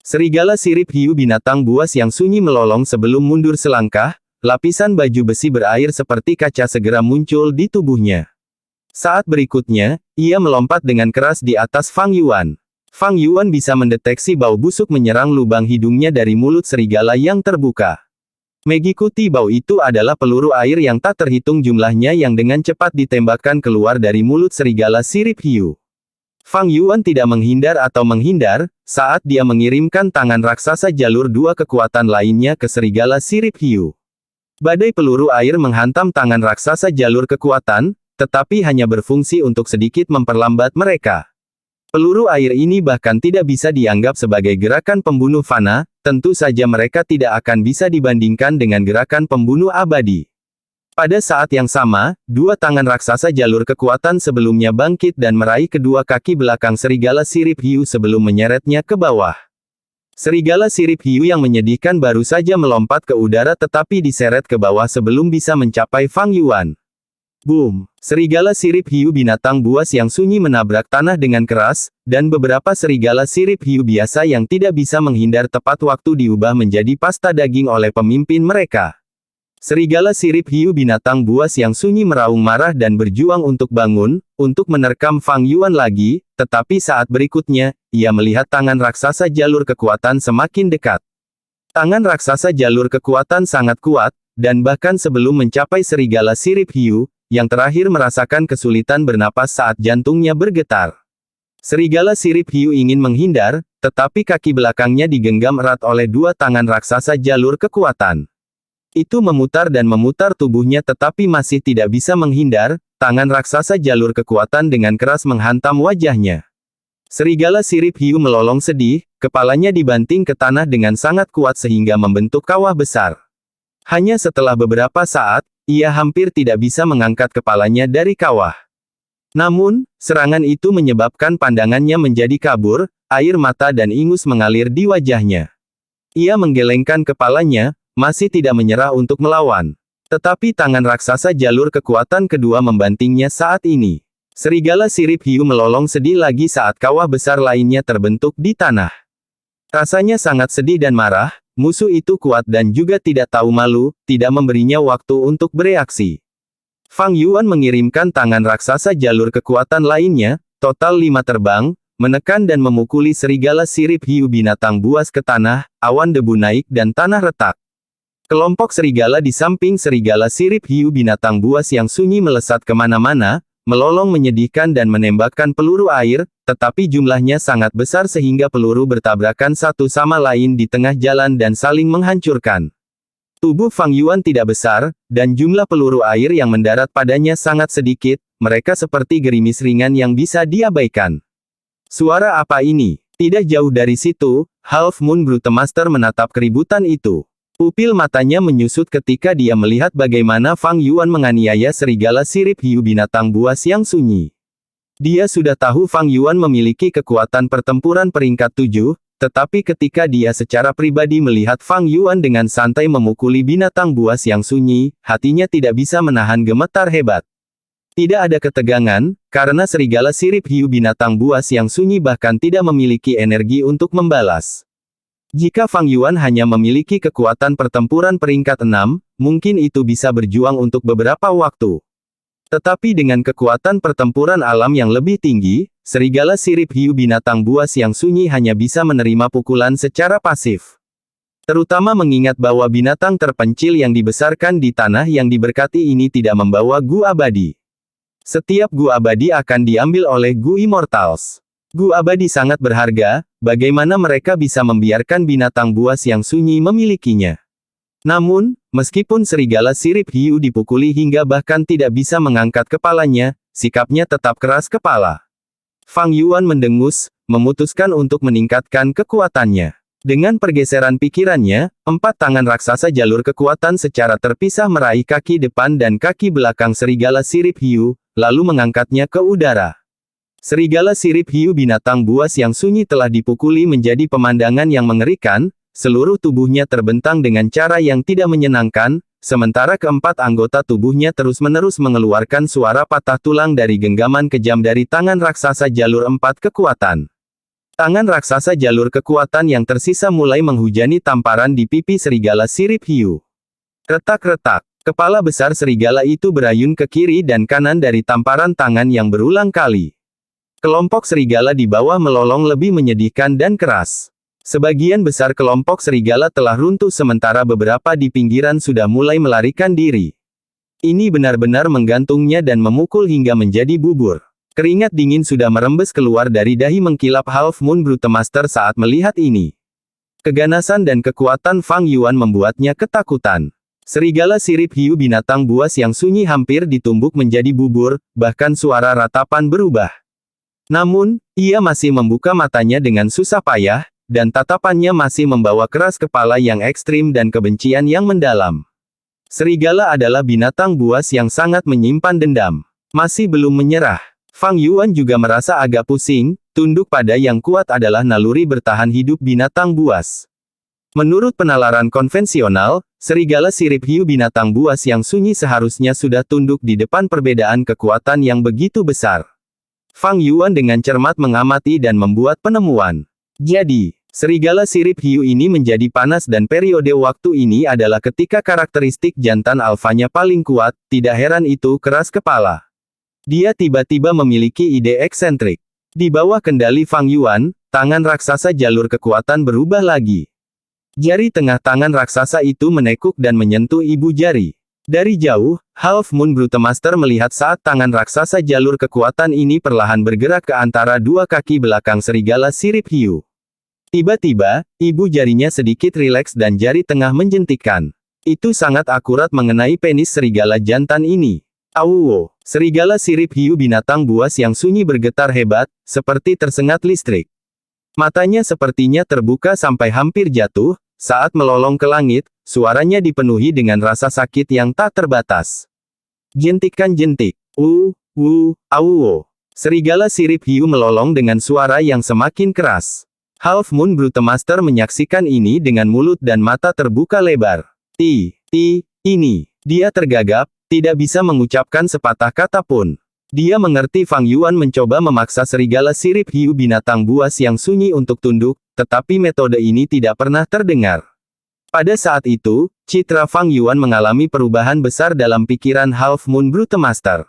Serigala sirip hiu binatang buas yang sunyi melolong sebelum mundur selangkah, lapisan baju besi berair seperti kaca segera muncul di tubuhnya. Saat berikutnya, ia melompat dengan keras di atas Fang Yuan. Fang Yuan bisa mendeteksi bau busuk menyerang lubang hidungnya dari mulut serigala yang terbuka. Mengikuti bau itu adalah peluru air yang tak terhitung jumlahnya yang dengan cepat ditembakkan keluar dari mulut serigala sirip hiu. Fang Yuan tidak menghindar atau menghindar, saat dia mengirimkan tangan raksasa jalur dua kekuatan lainnya ke serigala sirip hiu. Badai peluru air menghantam tangan raksasa jalur kekuatan, tetapi hanya berfungsi untuk sedikit memperlambat mereka. Peluru air ini bahkan tidak bisa dianggap sebagai gerakan pembunuh fana, tentu saja mereka tidak akan bisa dibandingkan dengan gerakan pembunuh abadi. Pada saat yang sama, dua tangan raksasa jalur kekuatan sebelumnya bangkit dan meraih kedua kaki belakang serigala sirip hiu sebelum menyeretnya ke bawah. Serigala sirip hiu yang menyedihkan baru saja melompat ke udara tetapi diseret ke bawah sebelum bisa mencapai Fang Yuan. Boom! Serigala sirip hiu binatang buas yang sunyi menabrak tanah dengan keras, dan beberapa serigala sirip hiu biasa yang tidak bisa menghindar tepat waktu diubah menjadi pasta daging oleh pemimpin mereka. Serigala sirip hiu binatang buas yang sunyi meraung marah dan berjuang untuk bangun, untuk menerkam Fang Yuan lagi, tetapi saat berikutnya, ia melihat tangan raksasa jalur kekuatan semakin dekat. Tangan raksasa jalur kekuatan sangat kuat, dan bahkan sebelum mencapai serigala sirip hiu, yang terakhir merasakan kesulitan bernapas saat jantungnya bergetar. Serigala sirip hiu ingin menghindar, tetapi kaki belakangnya digenggam erat oleh dua tangan raksasa jalur kekuatan. Itu memutar dan memutar tubuhnya tetapi masih tidak bisa menghindar, tangan raksasa jalur kekuatan dengan keras menghantam wajahnya. Serigala sirip hiu melolong sedih, kepalanya dibanting ke tanah dengan sangat kuat sehingga membentuk kawah besar. Hanya setelah beberapa saat, ia hampir tidak bisa mengangkat kepalanya dari kawah. Namun, serangan itu menyebabkan pandangannya menjadi kabur, air mata dan ingus mengalir di wajahnya. Ia menggelengkan kepalanya, masih tidak menyerah untuk melawan. Tetapi tangan raksasa jalur kekuatan kedua membantingnya saat ini. Serigala sirip hiu melolong sedih lagi saat kawah besar lainnya terbentuk di tanah. Rasanya sangat sedih dan marah. Musuh itu kuat dan juga tidak tahu malu, tidak memberinya waktu untuk bereaksi. Fang Yuan mengirimkan tangan raksasa jalur kekuatan lainnya, total 5 terbang, menekan dan memukuli serigala sirip hiu binatang buas ke tanah, awan debu naik dan tanah retak. Kelompok serigala di samping serigala sirip hiu binatang buas yang sunyi melesat kemana-mana, melolong menyedihkan dan menembakkan peluru air, tetapi jumlahnya sangat besar sehingga peluru bertabrakan satu sama lain di tengah jalan dan saling menghancurkan. Tubuh Fang Yuan tidak besar, dan jumlah peluru air yang mendarat padanya sangat sedikit, mereka seperti gerimis ringan yang bisa diabaikan. Suara apa ini? Tidak jauh dari situ, Half Moon Brute Master menatap keributan itu. Pupil matanya menyusut ketika dia melihat bagaimana Fang Yuan menganiaya serigala sirip hiu binatang buas yang sunyi. Dia sudah tahu Fang Yuan memiliki kekuatan pertempuran peringkat 7, tetapi ketika dia secara pribadi melihat Fang Yuan dengan santai memukuli binatang buas yang sunyi, hatinya tidak bisa menahan gemetar hebat. Tidak ada ketegangan, karena serigala sirip hiu binatang buas yang sunyi bahkan tidak memiliki energi untuk membalas. Jika Fang Yuan hanya memiliki kekuatan pertempuran peringkat 6, mungkin itu bisa berjuang untuk beberapa waktu. Tetapi dengan kekuatan pertempuran alam yang lebih tinggi, serigala sirip hiu binatang buas yang sunyi hanya bisa menerima pukulan secara pasif. Terutama mengingat bahwa binatang terpencil yang dibesarkan di tanah yang diberkati ini tidak membawa Gu abadi. Setiap Gu abadi akan diambil oleh Gu Immortals. Gu abadi sangat berharga, bagaimana mereka bisa membiarkan binatang buas yang sunyi memilikinya? Namun, meskipun serigala sirip hiu dipukuli hingga bahkan tidak bisa mengangkat kepalanya, sikapnya tetap keras kepala. Fang Yuan mendengus, memutuskan untuk meningkatkan kekuatannya. Dengan pergeseran pikirannya, 4 tangan raksasa jalur kekuatan secara terpisah meraih kaki depan dan kaki belakang serigala sirip hiu, lalu mengangkatnya ke udara. Serigala sirip hiu binatang buas yang sunyi telah dipukuli menjadi pemandangan yang mengerikan, seluruh tubuhnya terbentang dengan cara yang tidak menyenangkan, sementara keempat anggota tubuhnya terus-menerus mengeluarkan suara patah tulang dari genggaman kejam dari tangan raksasa jalur 4 kekuatan. Tangan raksasa jalur kekuatan yang tersisa mulai menghujani tamparan di pipi serigala sirip hiu. Retak-retak, kepala besar serigala itu berayun ke kiri dan kanan dari tamparan tangan yang berulang kali. Kelompok serigala di bawah melolong lebih menyedihkan dan keras. Sebagian besar kelompok serigala telah runtuh sementara beberapa di pinggiran sudah mulai melarikan diri. Ini benar-benar menggantungnya dan memukul hingga menjadi bubur. Keringat dingin sudah merembes keluar dari dahi mengkilap Half Moon Brute Master saat melihat ini. Keganasan dan kekuatan Fang Yuan membuatnya ketakutan. Serigala sirip hiu binatang buas yang sunyi hampir ditumbuk menjadi bubur, bahkan suara ratapan berubah. Namun, ia masih membuka matanya dengan susah payah, dan tatapannya masih membawa keras kepala yang ekstrim dan kebencian yang mendalam. Serigala adalah binatang buas yang sangat menyimpan dendam. Masih belum menyerah. Fang Yuan juga merasa agak pusing, tunduk pada yang kuat adalah naluri bertahan hidup binatang buas. Menurut penalaran konvensional, serigala sirip hiu binatang buas yang sunyi seharusnya sudah tunduk di depan perbedaan kekuatan yang begitu besar. Fang Yuan dengan cermat mengamati dan membuat penemuan. Jadi, serigala sirip hiu ini menjadi panas dan periode waktu ini adalah ketika karakteristik jantan alfanya paling kuat, tidak heran itu keras kepala. Dia tiba-tiba memiliki ide eksentrik. Di bawah kendali Fang Yuan, tangan raksasa jalur kekuatan berubah lagi. Jari tengah tangan raksasa itu menekuk dan menyentuh ibu jari. Dari jauh, Half Moon Brute Master melihat saat tangan raksasa jalur kekuatan ini perlahan bergerak ke antara dua kaki belakang serigala sirip hiu. Tiba-tiba, ibu jarinya sedikit rileks dan jari tengah menjentikkan. Itu sangat akurat mengenai penis serigala jantan ini. Awuwo, serigala sirip hiu binatang buas yang sunyi bergetar hebat, seperti tersengat listrik. Matanya sepertinya terbuka sampai hampir jatuh. Saat melolong ke langit, suaranya dipenuhi dengan rasa sakit yang tak terbatas. Jentikan-jentik. Awuwo. Serigala sirip hiu melolong dengan suara yang semakin keras. Half Moon Brute Master menyaksikan ini dengan mulut dan mata terbuka lebar. Ini. Dia tergagap, tidak bisa mengucapkan sepatah kata pun. Dia mengerti Fang Yuan mencoba memaksa serigala sirip hiu binatang buas yang sunyi untuk tunduk, tetapi metode ini tidak pernah terdengar. Pada saat itu, citra Fang Yuan mengalami perubahan besar dalam pikiran Half Moon Brute Master.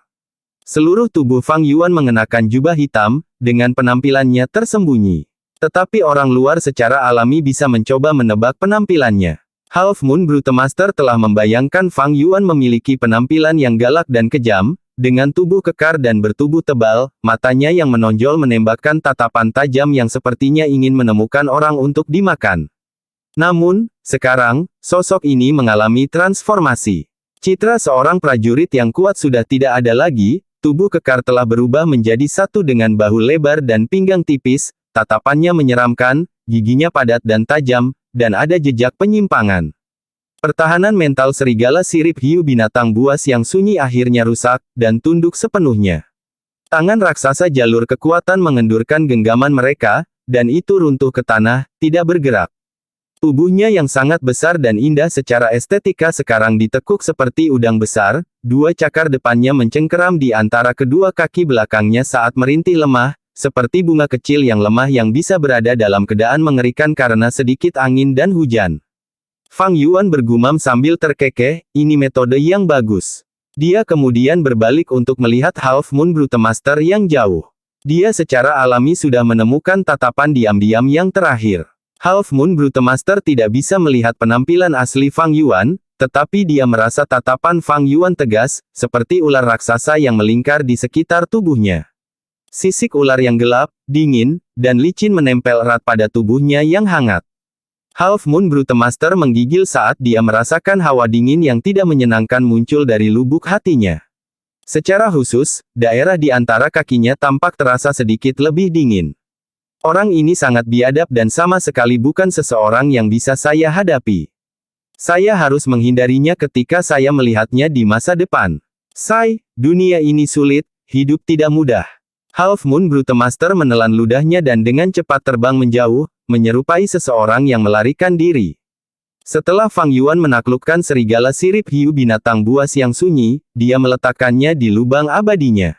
Seluruh tubuh Fang Yuan mengenakan jubah hitam, dengan penampilannya tersembunyi. Tetapi orang luar secara alami bisa mencoba menebak penampilannya. Half Moon Brute Master telah membayangkan Fang Yuan memiliki penampilan yang galak dan kejam, dengan tubuh kekar dan bertubuh tebal, matanya yang menonjol menembakkan tatapan tajam yang sepertinya ingin menemukan orang untuk dimakan. Namun, sekarang, sosok ini mengalami transformasi. Citra seorang prajurit yang kuat sudah tidak ada lagi, tubuh kekar telah berubah menjadi satu dengan bahu lebar dan pinggang tipis, tatapannya menyeramkan, giginya padat dan tajam, dan ada jejak penyimpangan. Pertahanan mental serigala sirip hiu binatang buas yang sunyi akhirnya rusak, dan tunduk sepenuhnya. Tangan raksasa jalur kekuatan mengendurkan genggaman mereka, dan itu runtuh ke tanah, tidak bergerak. Tubuhnya yang sangat besar dan indah secara estetika sekarang ditekuk seperti udang besar, dua cakar depannya mencengkeram di antara kedua kaki belakangnya saat merintih lemah, seperti bunga kecil yang lemah yang bisa berada dalam keadaan mengerikan karena sedikit angin dan hujan. Fang Yuan bergumam sambil terkekeh, ini metode yang bagus. Dia kemudian berbalik untuk melihat Half Moon Brute Master yang jauh. Dia secara alami sudah menemukan tatapan diam-diam yang terakhir. Half Moon Brute Master tidak bisa melihat penampilan asli Fang Yuan, tetapi dia merasa tatapan Fang Yuan tegas, seperti ular raksasa yang melingkar di sekitar tubuhnya. Sisik ular yang gelap, dingin, dan licin menempel erat pada tubuhnya yang hangat. Half Moon Brute Master menggigil saat dia merasakan hawa dingin yang tidak menyenangkan muncul dari lubuk hatinya. Secara khusus, daerah di antara kakinya tampak terasa sedikit lebih dingin. Orang ini sangat biadab dan sama sekali bukan seseorang yang bisa saya hadapi. Saya harus menghindarinya ketika saya melihatnya di masa depan. Dunia ini sulit, hidup tidak mudah. Half Moon Brute Master menelan ludahnya dan dengan cepat terbang menjauh, menyerupai seseorang yang melarikan diri. Setelah Fang Yuan menaklukkan serigala sirip hiu binatang buas yang sunyi, dia meletakkannya di lubang abadinya.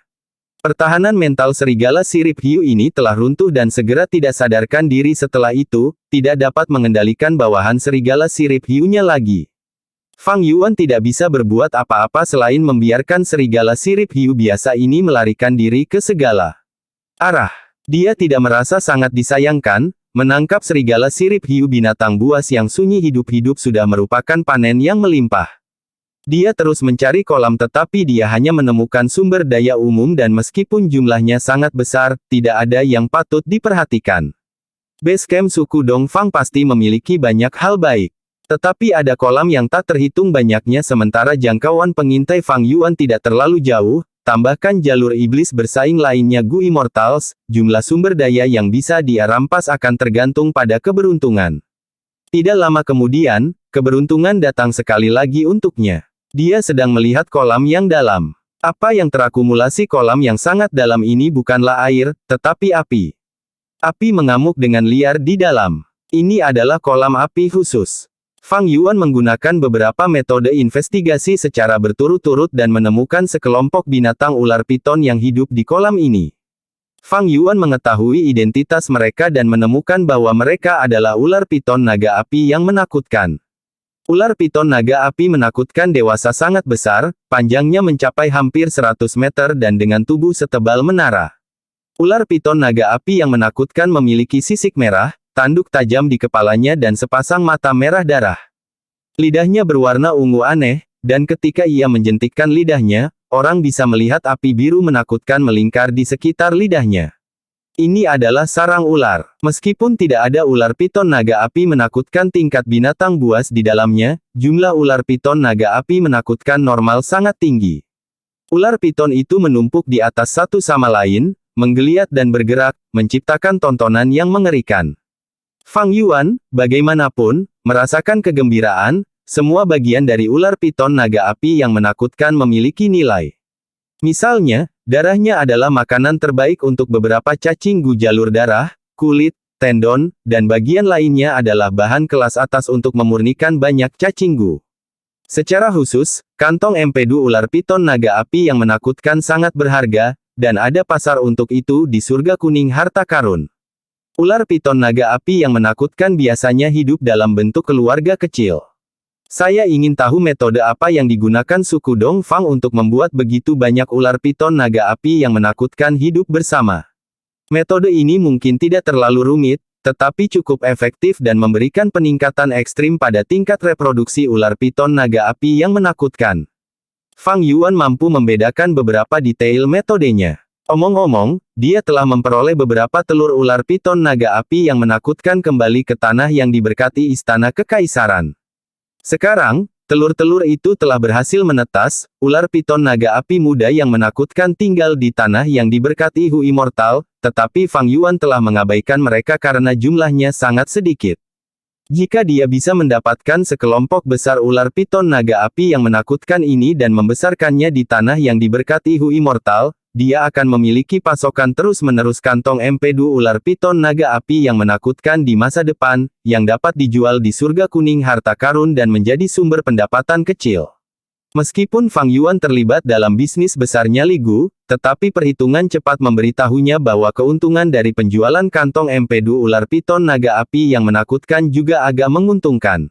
Pertahanan mental serigala sirip hiu ini telah runtuh dan segera tidak sadarkan diri setelah itu, tidak dapat mengendalikan bawahan serigala sirip hiunya lagi. Fang Yuan tidak bisa berbuat apa-apa selain membiarkan serigala sirip hiu biasa ini melarikan diri ke segala arah. Dia tidak merasa sangat disayangkan, menangkap serigala sirip hiu binatang buas yang sunyi hidup-hidup sudah merupakan panen yang melimpah. Dia terus mencari kolam tetapi dia hanya menemukan sumber daya umum dan meskipun jumlahnya sangat besar, tidak ada yang patut diperhatikan. Base camp suku Dongfang pasti memiliki banyak hal baik. Tetapi ada kolam yang tak terhitung banyaknya sementara jangkauan pengintai Fang Yuan tidak terlalu jauh, tambahkan jalur iblis bersaing lainnya Gu Immortals, jumlah sumber daya yang bisa dia rampas akan tergantung pada keberuntungan. Tidak lama kemudian, keberuntungan datang sekali lagi untuknya. Dia sedang melihat kolam yang dalam. Apa yang terakumulasi kolam yang sangat dalam ini bukanlah air, tetapi api. Api mengamuk dengan liar di dalam. Ini adalah kolam api khusus. Fang Yuan menggunakan beberapa metode investigasi secara berturut-turut dan menemukan sekelompok binatang ular piton yang hidup di kolam ini. Fang Yuan mengetahui identitas mereka dan menemukan bahwa mereka adalah ular piton naga api yang menakutkan. Ular piton naga api menakutkan dewasa sangat besar, panjangnya mencapai hampir 100 meter dan dengan tubuh setebal menara. Ular piton naga api yang menakutkan memiliki sisik merah, tanduk tajam di kepalanya dan sepasang mata merah darah. Lidahnya berwarna ungu aneh, dan ketika ia menjentikkan lidahnya, orang bisa melihat api biru menakutkan melingkar di sekitar lidahnya. Ini adalah sarang ular. Meskipun tidak ada ular piton naga api menakutkan tingkat binatang buas di dalamnya, jumlah ular piton naga api menakutkan normal sangat tinggi. Ular piton itu menumpuk di atas satu sama lain, menggeliat dan bergerak, menciptakan tontonan yang mengerikan. Fang Yuan, bagaimanapun, merasakan kegembiraan, semua bagian dari ular piton naga api yang menakutkan memiliki nilai. Misalnya, darahnya adalah makanan terbaik untuk beberapa cacing gu jalur darah, kulit, tendon, dan bagian lainnya adalah bahan kelas atas untuk memurnikan banyak cacing gu. Secara khusus, kantong empedu ular piton naga api yang menakutkan sangat berharga, dan ada pasar untuk itu di surga kuning harta karun. Ular piton naga api yang menakutkan biasanya hidup dalam bentuk keluarga kecil. Saya ingin tahu metode apa yang digunakan suku Dongfang untuk membuat begitu banyak ular piton naga api yang menakutkan hidup bersama. Metode ini mungkin tidak terlalu rumit, tetapi cukup efektif dan memberikan peningkatan ekstrim pada tingkat reproduksi ular piton naga api yang menakutkan. Fang Yuan mampu membedakan beberapa detail metodenya. Omong-omong, dia telah memperoleh beberapa telur ular piton naga api yang menakutkan kembali ke tanah yang diberkati Istana Kekaisaran. Sekarang, telur-telur itu telah berhasil menetas, ular piton naga api muda yang menakutkan tinggal di tanah yang diberkati Hu Immortal, tetapi Fang Yuan telah mengabaikan mereka karena jumlahnya sangat sedikit. Jika dia bisa mendapatkan sekelompok besar ular piton naga api yang menakutkan ini dan membesarkannya di tanah yang diberkati Hu Immortal, dia akan memiliki pasokan terus-menerus kantong empedu ular piton naga api yang menakutkan di masa depan, yang dapat dijual di surga kuning harta karun dan menjadi sumber pendapatan kecil. Meskipun Fang Yuan terlibat dalam bisnis besarnya Ligu, tetapi perhitungan cepat memberitahunya bahwa keuntungan dari penjualan kantong empedu ular piton naga api yang menakutkan juga agak menguntungkan.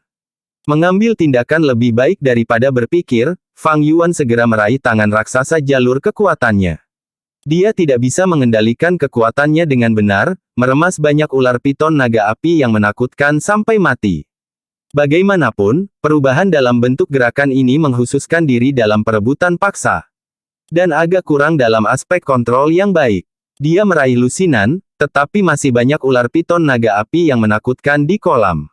Mengambil tindakan lebih baik daripada berpikir, Fang Yuan segera meraih tangan raksasa jalur kekuatannya. Dia tidak bisa mengendalikan kekuatannya dengan benar, meremas banyak ular piton naga api yang menakutkan sampai mati. Bagaimanapun, perubahan dalam bentuk gerakan ini menghususkan diri dalam perebutan paksa. Dan agak kurang dalam aspek kontrol yang baik. Dia meraih lusinan, tetapi masih banyak ular piton naga api yang menakutkan di kolam.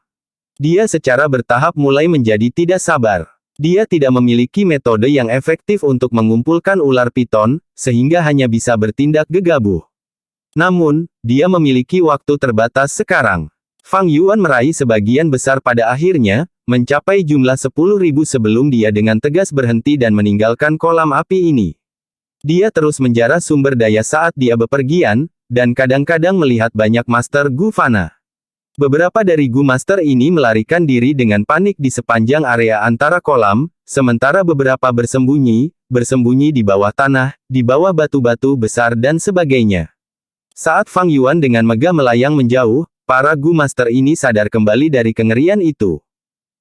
Dia secara bertahap mulai menjadi tidak sabar. Dia tidak memiliki metode yang efektif untuk mengumpulkan ular piton, sehingga hanya bisa bertindak gegabah. Namun, dia memiliki waktu terbatas sekarang. Fang Yuan meraih sebagian besar pada akhirnya, mencapai jumlah 10.000 sebelum dia dengan tegas berhenti dan meninggalkan kolam api ini. Dia terus menjarah sumber daya saat dia bepergian, dan kadang-kadang melihat banyak Master Gu Fana. Beberapa dari Gu Master ini melarikan diri dengan panik di sepanjang area antara kolam, sementara beberapa bersembunyi di bawah tanah, di bawah batu-batu besar dan sebagainya. Saat Fang Yuan dengan megah melayang menjauh, para Gu Master ini sadar kembali dari kengerian itu.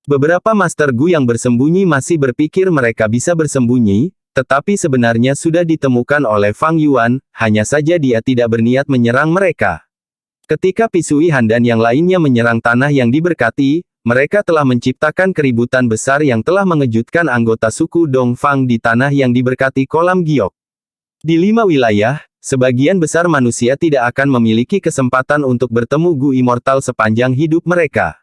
Beberapa Master Gu yang bersembunyi masih berpikir mereka bisa bersembunyi, tetapi sebenarnya sudah ditemukan oleh Fang Yuan, hanya saja dia tidak berniat menyerang mereka. Ketika Pisui Han dan yang lainnya menyerang tanah yang diberkati, mereka telah menciptakan keributan besar yang telah mengejutkan anggota suku Dongfang di tanah yang diberkati kolam giok. Di 5 wilayah, sebagian besar manusia tidak akan memiliki kesempatan untuk bertemu Gu Immortal sepanjang hidup mereka.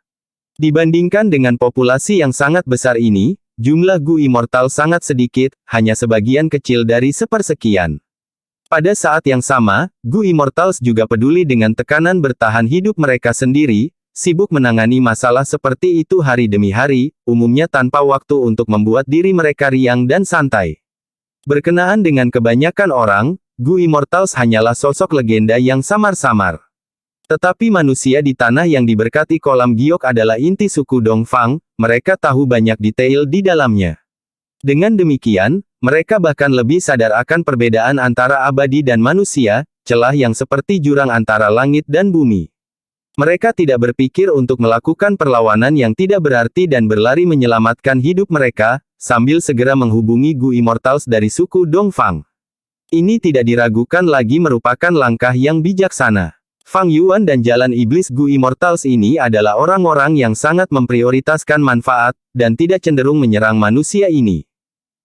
Dibandingkan dengan populasi yang sangat besar ini, jumlah Gu Immortal sangat sedikit, hanya sebagian kecil dari sepersekian. Pada saat yang sama, Gu Immortals juga peduli dengan tekanan bertahan hidup mereka sendiri, sibuk menangani masalah seperti itu hari demi hari, umumnya tanpa waktu untuk membuat diri mereka riang dan santai. Berkenaan dengan kebanyakan orang, Gu Immortals hanyalah sosok legenda yang samar-samar. Tetapi manusia di tanah yang diberkati kolam giok adalah inti suku Dongfang, mereka tahu banyak detail di dalamnya. Dengan demikian, mereka bahkan lebih sadar akan perbedaan antara abadi dan manusia, celah yang seperti jurang antara langit dan bumi. Mereka tidak berpikir untuk melakukan perlawanan yang tidak berarti dan berlari menyelamatkan hidup mereka, sambil segera menghubungi Gu Immortals dari suku Dongfang. Ini tidak diragukan lagi merupakan langkah yang bijaksana. Fang Yuan dan Jalan Iblis Gu Immortals ini adalah orang-orang yang sangat memprioritaskan manfaat, dan tidak cenderung menyerang manusia ini.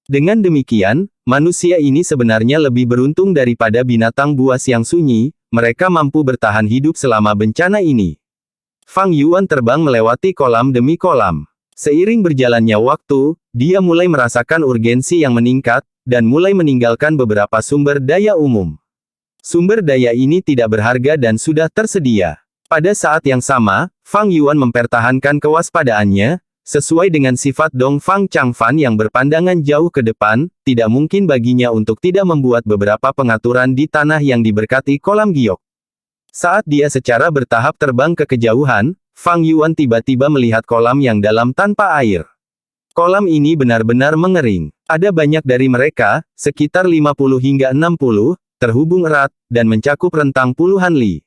Dengan demikian, manusia ini sebenarnya lebih beruntung daripada binatang buas yang sunyi, mereka mampu bertahan hidup selama bencana ini. Fang Yuan terbang melewati kolam demi kolam. Seiring berjalannya waktu, dia mulai merasakan urgensi yang meningkat, dan mulai meninggalkan beberapa sumber daya umum. Sumber daya ini tidak berharga dan sudah tersedia. Pada saat yang sama, Fang Yuan mempertahankan kewaspadaannya, sesuai dengan sifat Dongfang Changfan yang berpandangan jauh ke depan, tidak mungkin baginya untuk tidak membuat beberapa pengaturan di tanah yang diberkati kolam giok. Saat dia secara bertahap terbang ke kejauhan, Fang Yuan tiba-tiba melihat kolam yang dalam tanpa air. Kolam ini benar-benar mengering. Ada banyak dari mereka, sekitar 50 hingga 60, terhubung erat, dan mencakup rentang puluhan li.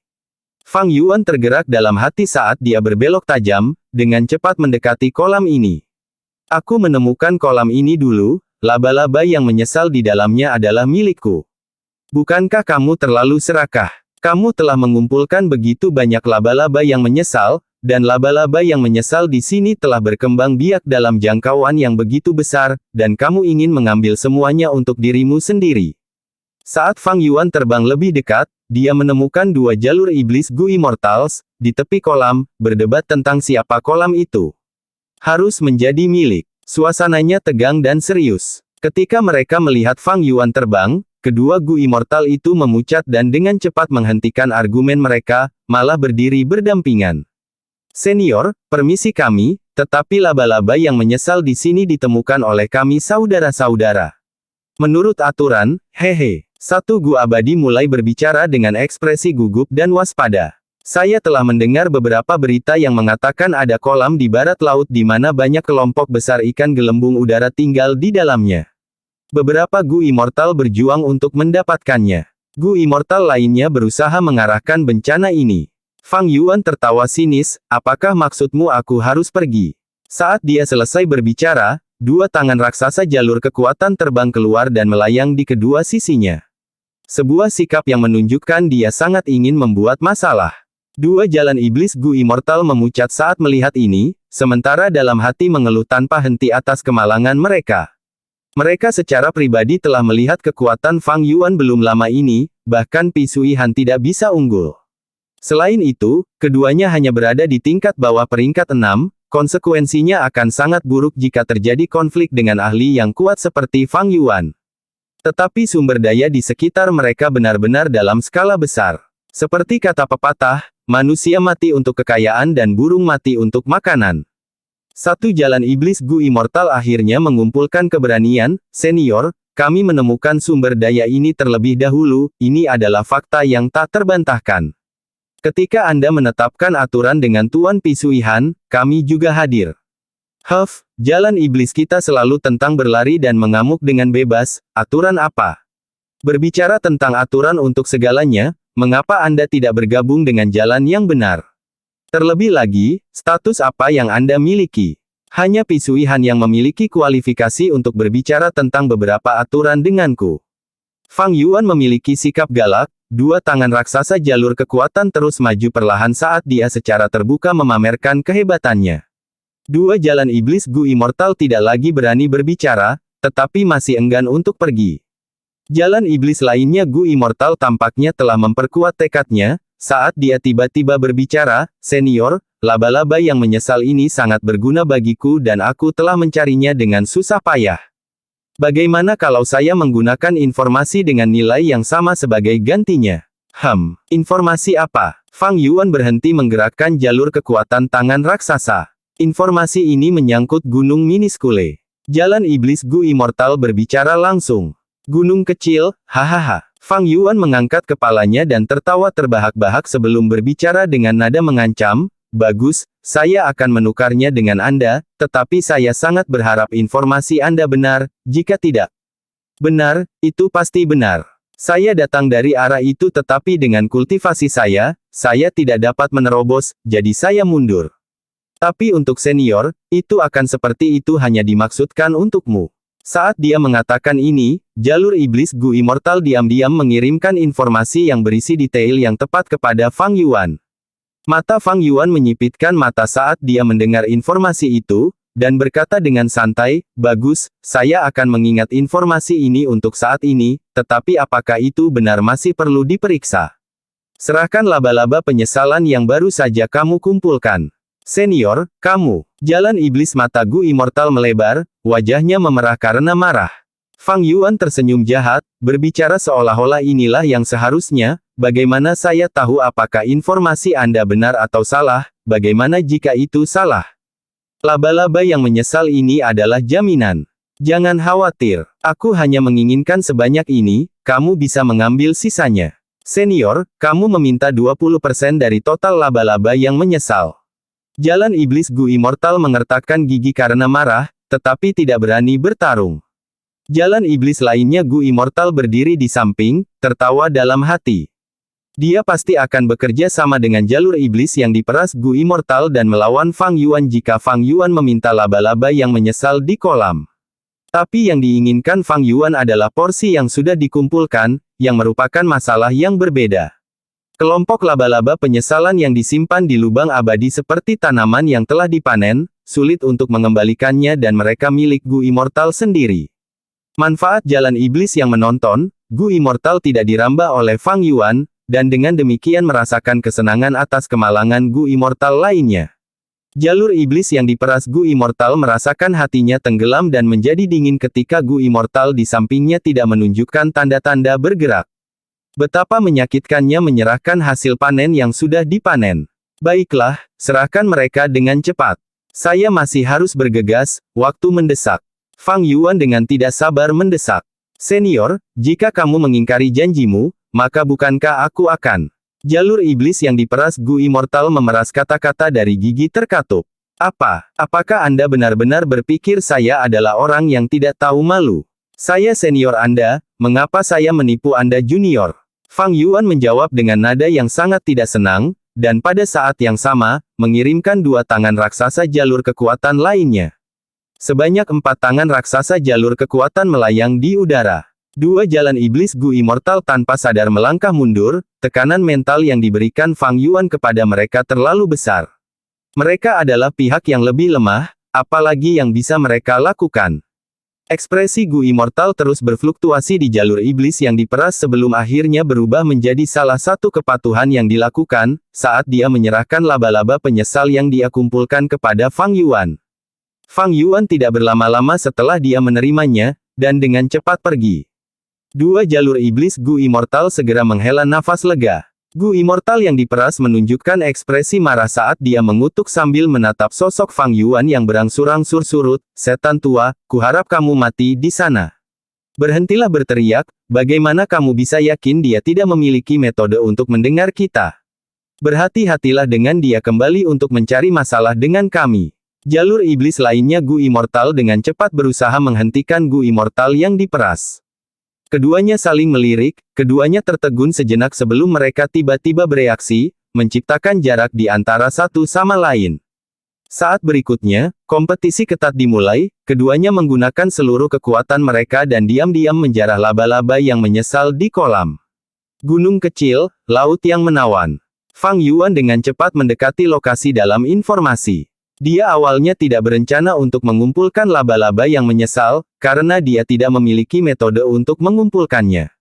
Fang Yuan tergerak dalam hati saat dia berbelok tajam, dengan cepat mendekati kolam ini. Aku menemukan kolam ini dulu, laba-laba yang menyesal di dalamnya adalah milikku. Bukankah kamu terlalu serakah? Kamu telah mengumpulkan begitu banyak laba-laba yang menyesal, dan laba-laba yang menyesal di sini telah berkembang biak dalam jangkauan yang begitu besar, dan kamu ingin mengambil semuanya untuk dirimu sendiri. Saat Fang Yuan terbang lebih dekat, dia menemukan 2 jalur iblis Gu Immortals, di tepi kolam, berdebat tentang siapa kolam itu harus menjadi milik. Suasananya tegang dan serius. Ketika mereka melihat Fang Yuan terbang, kedua Gu Immortal itu memucat dan dengan cepat menghentikan argumen mereka, malah berdiri berdampingan. Senior, permisi kami, tetapi laba-laba yang menyesal di sini ditemukan oleh kami saudara-saudara. Menurut aturan, hehe. Satu Gu abadi mulai berbicara dengan ekspresi gugup dan waspada. Saya telah mendengar beberapa berita yang mengatakan ada kolam di barat laut di mana banyak kelompok besar ikan gelembung udara tinggal di dalamnya. Beberapa Gu Immortal berjuang untuk mendapatkannya. Gu Immortal lainnya berusaha mengarahkan bencana ini. Fang Yuan tertawa sinis, apakah maksudmu aku harus pergi? Saat dia selesai berbicara, 2 tangan raksasa jalur kekuatan terbang keluar dan melayang di kedua sisinya. Sebuah sikap yang menunjukkan dia sangat ingin membuat masalah. 2 jalan iblis Gu Immortal memucat saat melihat ini, sementara dalam hati mengeluh tanpa henti atas kemalangan mereka. Mereka secara pribadi telah melihat kekuatan Fang Yuan belum lama ini, bahkan Pi Sui Han tidak bisa unggul. Selain itu, keduanya hanya berada di tingkat bawah peringkat 6, konsekuensinya akan sangat buruk jika terjadi konflik dengan ahli yang kuat seperti Fang Yuan. Tetapi sumber daya di sekitar mereka benar-benar dalam skala besar. Seperti kata pepatah, manusia mati untuk kekayaan dan burung mati untuk makanan. Satu jalan iblis Gu Immortal akhirnya mengumpulkan keberanian. Senior, kami menemukan sumber daya ini terlebih dahulu, ini adalah fakta yang tak terbantahkan. Ketika Anda menetapkan aturan dengan Tuan Pi Sui Han, kami juga hadir. Jalan iblis kita selalu tentang berlari dan mengamuk dengan bebas. Aturan apa? Berbicara tentang aturan untuk segalanya, mengapa Anda tidak bergabung dengan jalan yang benar? Terlebih lagi, status apa yang Anda miliki? Hanya Pi Sui Han yang memiliki kualifikasi untuk berbicara tentang beberapa aturan denganku. Fang Yuan memiliki sikap galak, dua tangan raksasa jalur kekuatan terus maju perlahan saat dia secara terbuka memamerkan kehebatannya. Dua jalan iblis Gu Immortal tidak lagi berani berbicara, tetapi masih enggan untuk pergi. Jalan iblis lainnya Gu Immortal tampaknya telah memperkuat tekadnya, saat dia tiba-tiba berbicara, senior, laba-laba yang menyesal ini sangat berguna bagiku dan aku telah mencarinya dengan susah payah. Bagaimana kalau saya menggunakan informasi dengan nilai yang sama sebagai gantinya? Informasi apa? Fang Yuan berhenti menggerakkan jalur kekuatan tangan raksasa. Informasi ini menyangkut Gunung Miniskule. Jalan iblis Gu Immortal berbicara langsung. Gunung kecil, hahaha. Fang Yuan mengangkat kepalanya dan tertawa terbahak-bahak sebelum berbicara dengan nada mengancam. Bagus, saya akan menukarnya dengan Anda, tetapi saya sangat berharap informasi Anda benar. Jika tidak benar, itu pasti benar. Saya datang dari arah itu tetapi dengan kultivasi saya tidak dapat menerobos, jadi saya mundur. Tapi untuk senior, itu akan seperti itu hanya dimaksudkan untukmu. Saat dia mengatakan ini, jalur iblis Gu Immortal diam-diam mengirimkan informasi yang berisi detail yang tepat kepada Fang Yuan. Mata Fang Yuan menyipitkan mata saat dia mendengar informasi itu, dan berkata dengan santai, bagus, saya akan mengingat informasi ini untuk saat ini, tetapi apakah itu benar masih perlu diperiksa? Serahkan laba-laba penyesalan yang baru saja kamu kumpulkan. Senior, kamu. Jalan iblis mata Gu Immortal melebar, wajahnya memerah karena marah. Fang Yuan tersenyum jahat, berbicara seolah-olah inilah yang seharusnya, bagaimana saya tahu apakah informasi Anda benar atau salah, bagaimana jika itu salah? Laba-laba yang menyesal ini adalah jaminan. Jangan khawatir, aku hanya menginginkan sebanyak ini, kamu bisa mengambil sisanya. Senior, kamu meminta 20% dari total laba-laba yang menyesal. Jalan iblis Gu Immortal mengertakkan gigi karena marah, tetapi tidak berani bertarung. Jalan iblis lainnya Gu Immortal berdiri di samping, tertawa dalam hati. Dia pasti akan bekerja sama dengan jalur iblis yang diperas Gu Immortal dan melawan Fang Yuan jika Fang Yuan meminta laba-laba yang menyesal di kolam. Tapi yang diinginkan Fang Yuan adalah porsi yang sudah dikumpulkan, yang merupakan masalah yang berbeda. Kelompok laba-laba penyesalan yang disimpan di lubang abadi seperti tanaman yang telah dipanen, sulit untuk mengembalikannya dan mereka milik Gu Immortal sendiri. Manfaat jalan iblis yang menonton, Gu Immortal tidak dirambah oleh Fang Yuan, dan dengan demikian merasakan kesenangan atas kemalangan Gu Immortal lainnya. Jalur iblis yang diperas Gu Immortal merasakan hatinya tenggelam dan menjadi dingin ketika Gu Immortal di sampingnya tidak menunjukkan tanda-tanda bergerak. Betapa menyakitkannya menyerahkan hasil panen yang sudah dipanen. Baiklah, serahkan mereka dengan cepat. Saya masih harus bergegas, waktu mendesak. Fang Yuan dengan tidak sabar mendesak. Senior, jika kamu mengingkari janjimu, maka bukankah aku akan? Jalur iblis yang diperas Gu Immortal memeras kata-kata dari gigi terkatup. Apakah Anda benar-benar berpikir saya adalah orang yang tidak tahu malu? Saya senior Anda, mengapa saya menipu Anda junior? Fang Yuan menjawab dengan nada yang sangat tidak senang, dan pada saat yang sama, mengirimkan dua tangan raksasa jalur kekuatan lainnya. Sebanyak 4 tangan raksasa jalur kekuatan melayang di udara. Dua jalan iblis Gu Immortal tanpa sadar melangkah mundur, tekanan mental yang diberikan Fang Yuan kepada mereka terlalu besar. Mereka adalah pihak yang lebih lemah, apalagi yang bisa mereka lakukan. Ekspresi Gu Immortal terus berfluktuasi di jalur iblis yang diperas sebelum akhirnya berubah menjadi salah satu kepatuhan yang dilakukan, saat dia menyerahkan laba-laba penyesal yang dia kumpulkan kepada Fang Yuan. Fang Yuan tidak berlama-lama setelah dia menerimanya, dan dengan cepat pergi. Dua jalur iblis Gu Immortal segera menghela nafas lega. Gu Immortal yang diperas menunjukkan ekspresi marah saat dia mengutuk sambil menatap sosok Fang Yuan yang berangsur-angsur surut. Setan tua, kuharap kamu mati di sana. Berhentilah berteriak, bagaimana kamu bisa yakin dia tidak memiliki metode untuk mendengar kita? Berhati-hatilah dengan dia kembali untuk mencari masalah dengan kami. Jalur iblis lainnya Gu Immortal dengan cepat berusaha menghentikan Gu Immortal yang diperas. Keduanya saling melirik, keduanya tertegun sejenak sebelum mereka tiba-tiba bereaksi, menciptakan jarak di antara satu sama lain. Saat berikutnya, kompetisi ketat dimulai, keduanya menggunakan seluruh kekuatan mereka dan diam-diam menjarah laba-laba yang menyesal di kolam. Gunung kecil, laut yang menawan. Fang Yuan dengan cepat mendekati lokasi dalam informasi. Dia awalnya tidak berencana untuk mengumpulkan laba-laba yang menyesal, karena dia tidak memiliki metode untuk mengumpulkannya.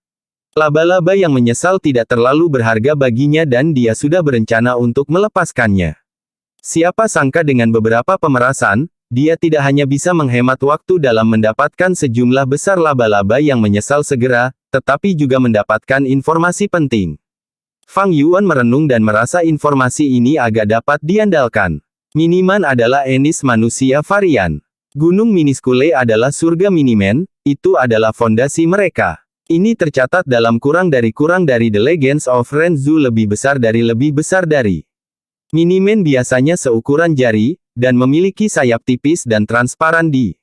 Laba-laba yang menyesal tidak terlalu berharga baginya dan dia sudah berencana untuk melepaskannya. Siapa sangka dengan beberapa pemerasan, dia tidak hanya bisa menghemat waktu dalam mendapatkan sejumlah besar laba-laba yang menyesal segera, tetapi juga mendapatkan informasi penting. Fang Yuan merenung dan merasa informasi ini agak dapat diandalkan. Miniman adalah Enis manusia varian. Gunung Miniskule adalah surga Miniman, itu adalah fondasi mereka. Ini tercatat dalam kurang dari The Legends of Renzu lebih besar dari. Miniman biasanya seukuran jari, dan memiliki sayap tipis dan transparan di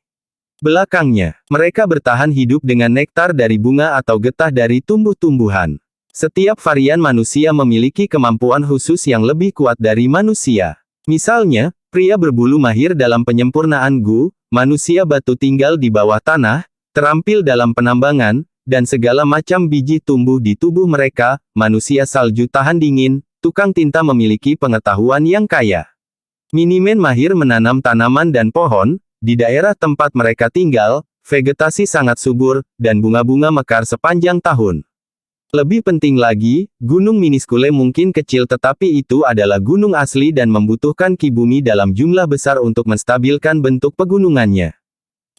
belakangnya. Mereka bertahan hidup dengan nektar dari bunga atau getah dari tumbuh-tumbuhan. Setiap varian manusia memiliki kemampuan khusus yang lebih kuat dari manusia. Misalnya, pria berbulu mahir dalam penyempurnaan Gu, manusia batu tinggal di bawah tanah, terampil dalam penambangan, dan segala macam biji tumbuh di tubuh mereka, manusia salju tahan dingin, tukang tinta memiliki pengetahuan yang kaya. Miniman mahir menanam tanaman dan pohon, di daerah tempat mereka tinggal, vegetasi sangat subur, dan bunga-bunga mekar sepanjang tahun. Lebih penting lagi, Gunung Miniskule mungkin kecil tetapi itu adalah gunung asli dan membutuhkan ki bumi dalam jumlah besar untuk menstabilkan bentuk pegunungannya.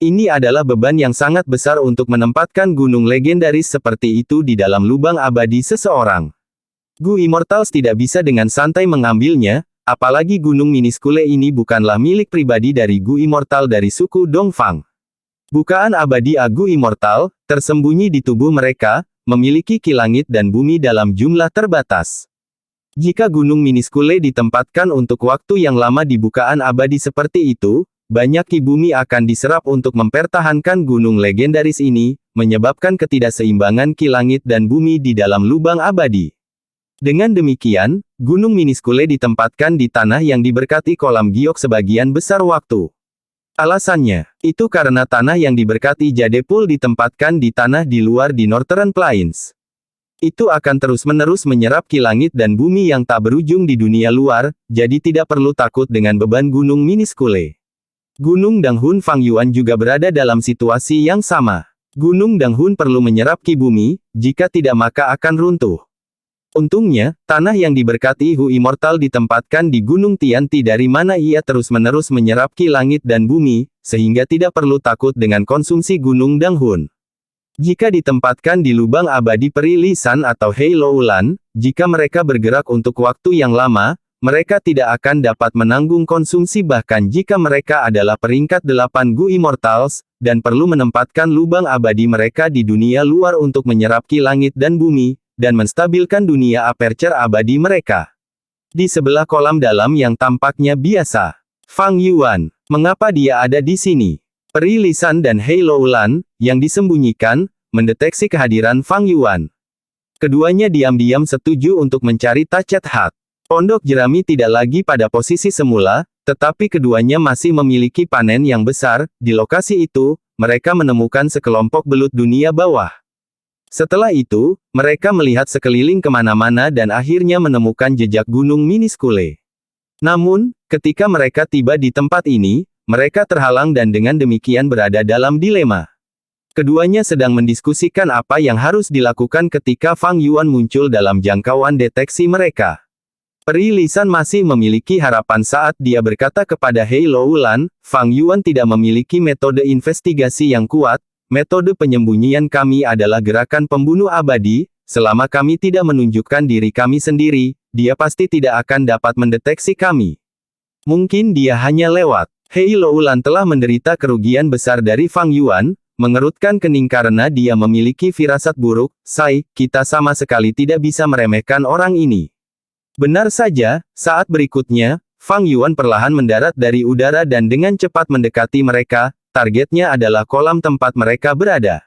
Ini adalah beban yang sangat besar untuk menempatkan gunung legendaris seperti itu di dalam lubang abadi seseorang. Gu Immortals tidak bisa dengan santai mengambilnya, apalagi Gunung Miniskule ini bukanlah milik pribadi dari Gu Immortal dari suku Dongfang. Bukaan abadi Gu Immortal, tersembunyi di tubuh mereka, memiliki ki langit dan bumi dalam jumlah terbatas. Jika Gunung Miniskule ditempatkan untuk waktu yang lama di bukaan abadi seperti itu, banyak ki bumi akan diserap untuk mempertahankan gunung legendaris ini, menyebabkan ketidakseimbangan ki langit dan bumi di dalam lubang abadi. Dengan demikian, Gunung Miniskule ditempatkan di tanah yang diberkati kolam giok sebagian besar waktu. Alasannya, itu karena tanah yang diberkati Jade Pool ditempatkan di tanah di luar di Northern Plains. Itu akan terus-menerus menyerap ki langit dan bumi yang tak berujung di dunia luar, jadi tidak perlu takut dengan beban Gunung Miniskule. Gunung Danghun Fang Yuan juga berada dalam situasi yang sama. Gunung Danghun perlu menyerap ki bumi, jika tidak maka akan runtuh. Untungnya, tanah yang diberkati Gu Immortal ditempatkan di Gunung Tianti dari mana ia terus-menerus menyerap ki langit dan bumi, sehingga tidak perlu takut dengan konsumsi Gunung Danghun. Jika ditempatkan di lubang abadi Peri Lisan atau Hei Loulan, jika mereka bergerak untuk waktu yang lama, mereka tidak akan dapat menanggung konsumsi bahkan jika mereka adalah peringkat 8 Gu Immortals, dan perlu menempatkan lubang abadi mereka di dunia luar untuk menyerap ki langit dan bumi, dan menstabilkan dunia aperture abadi mereka. Di sebelah kolam dalam yang tampaknya biasa. Fang Yuan, mengapa dia ada di sini? Peri Lisan dan Hei Loulan, yang disembunyikan, mendeteksi kehadiran Fang Yuan. Keduanya diam-diam setuju untuk mencari Tachet Hat. Pondok jerami tidak lagi pada posisi semula, tetapi keduanya masih memiliki panen yang besar. Di lokasi itu, mereka menemukan sekelompok belut dunia bawah. Setelah itu, mereka melihat sekeliling kemana-mana dan akhirnya menemukan jejak Gunung Miniskule. Namun, ketika mereka tiba di tempat ini, mereka terhalang dan dengan demikian berada dalam dilema. Keduanya sedang mendiskusikan apa yang harus dilakukan ketika Fang Yuan muncul dalam jangkauan deteksi mereka. Peri Lisan masih memiliki harapan saat dia berkata kepada Hei Loulan, Fang Yuan tidak memiliki metode investigasi yang kuat, metode penyembunyian kami adalah gerakan pembunuh abadi, selama kami tidak menunjukkan diri kami sendiri, dia pasti tidak akan dapat mendeteksi kami. Mungkin dia hanya lewat. Hei Loulan telah menderita kerugian besar dari Fang Yuan, mengerutkan kening karena dia memiliki firasat buruk. Sai, kita sama sekali tidak bisa meremehkan orang ini. Benar saja, saat berikutnya, Fang Yuan perlahan mendarat dari udara dan dengan cepat mendekati mereka, targetnya adalah kolam tempat mereka berada.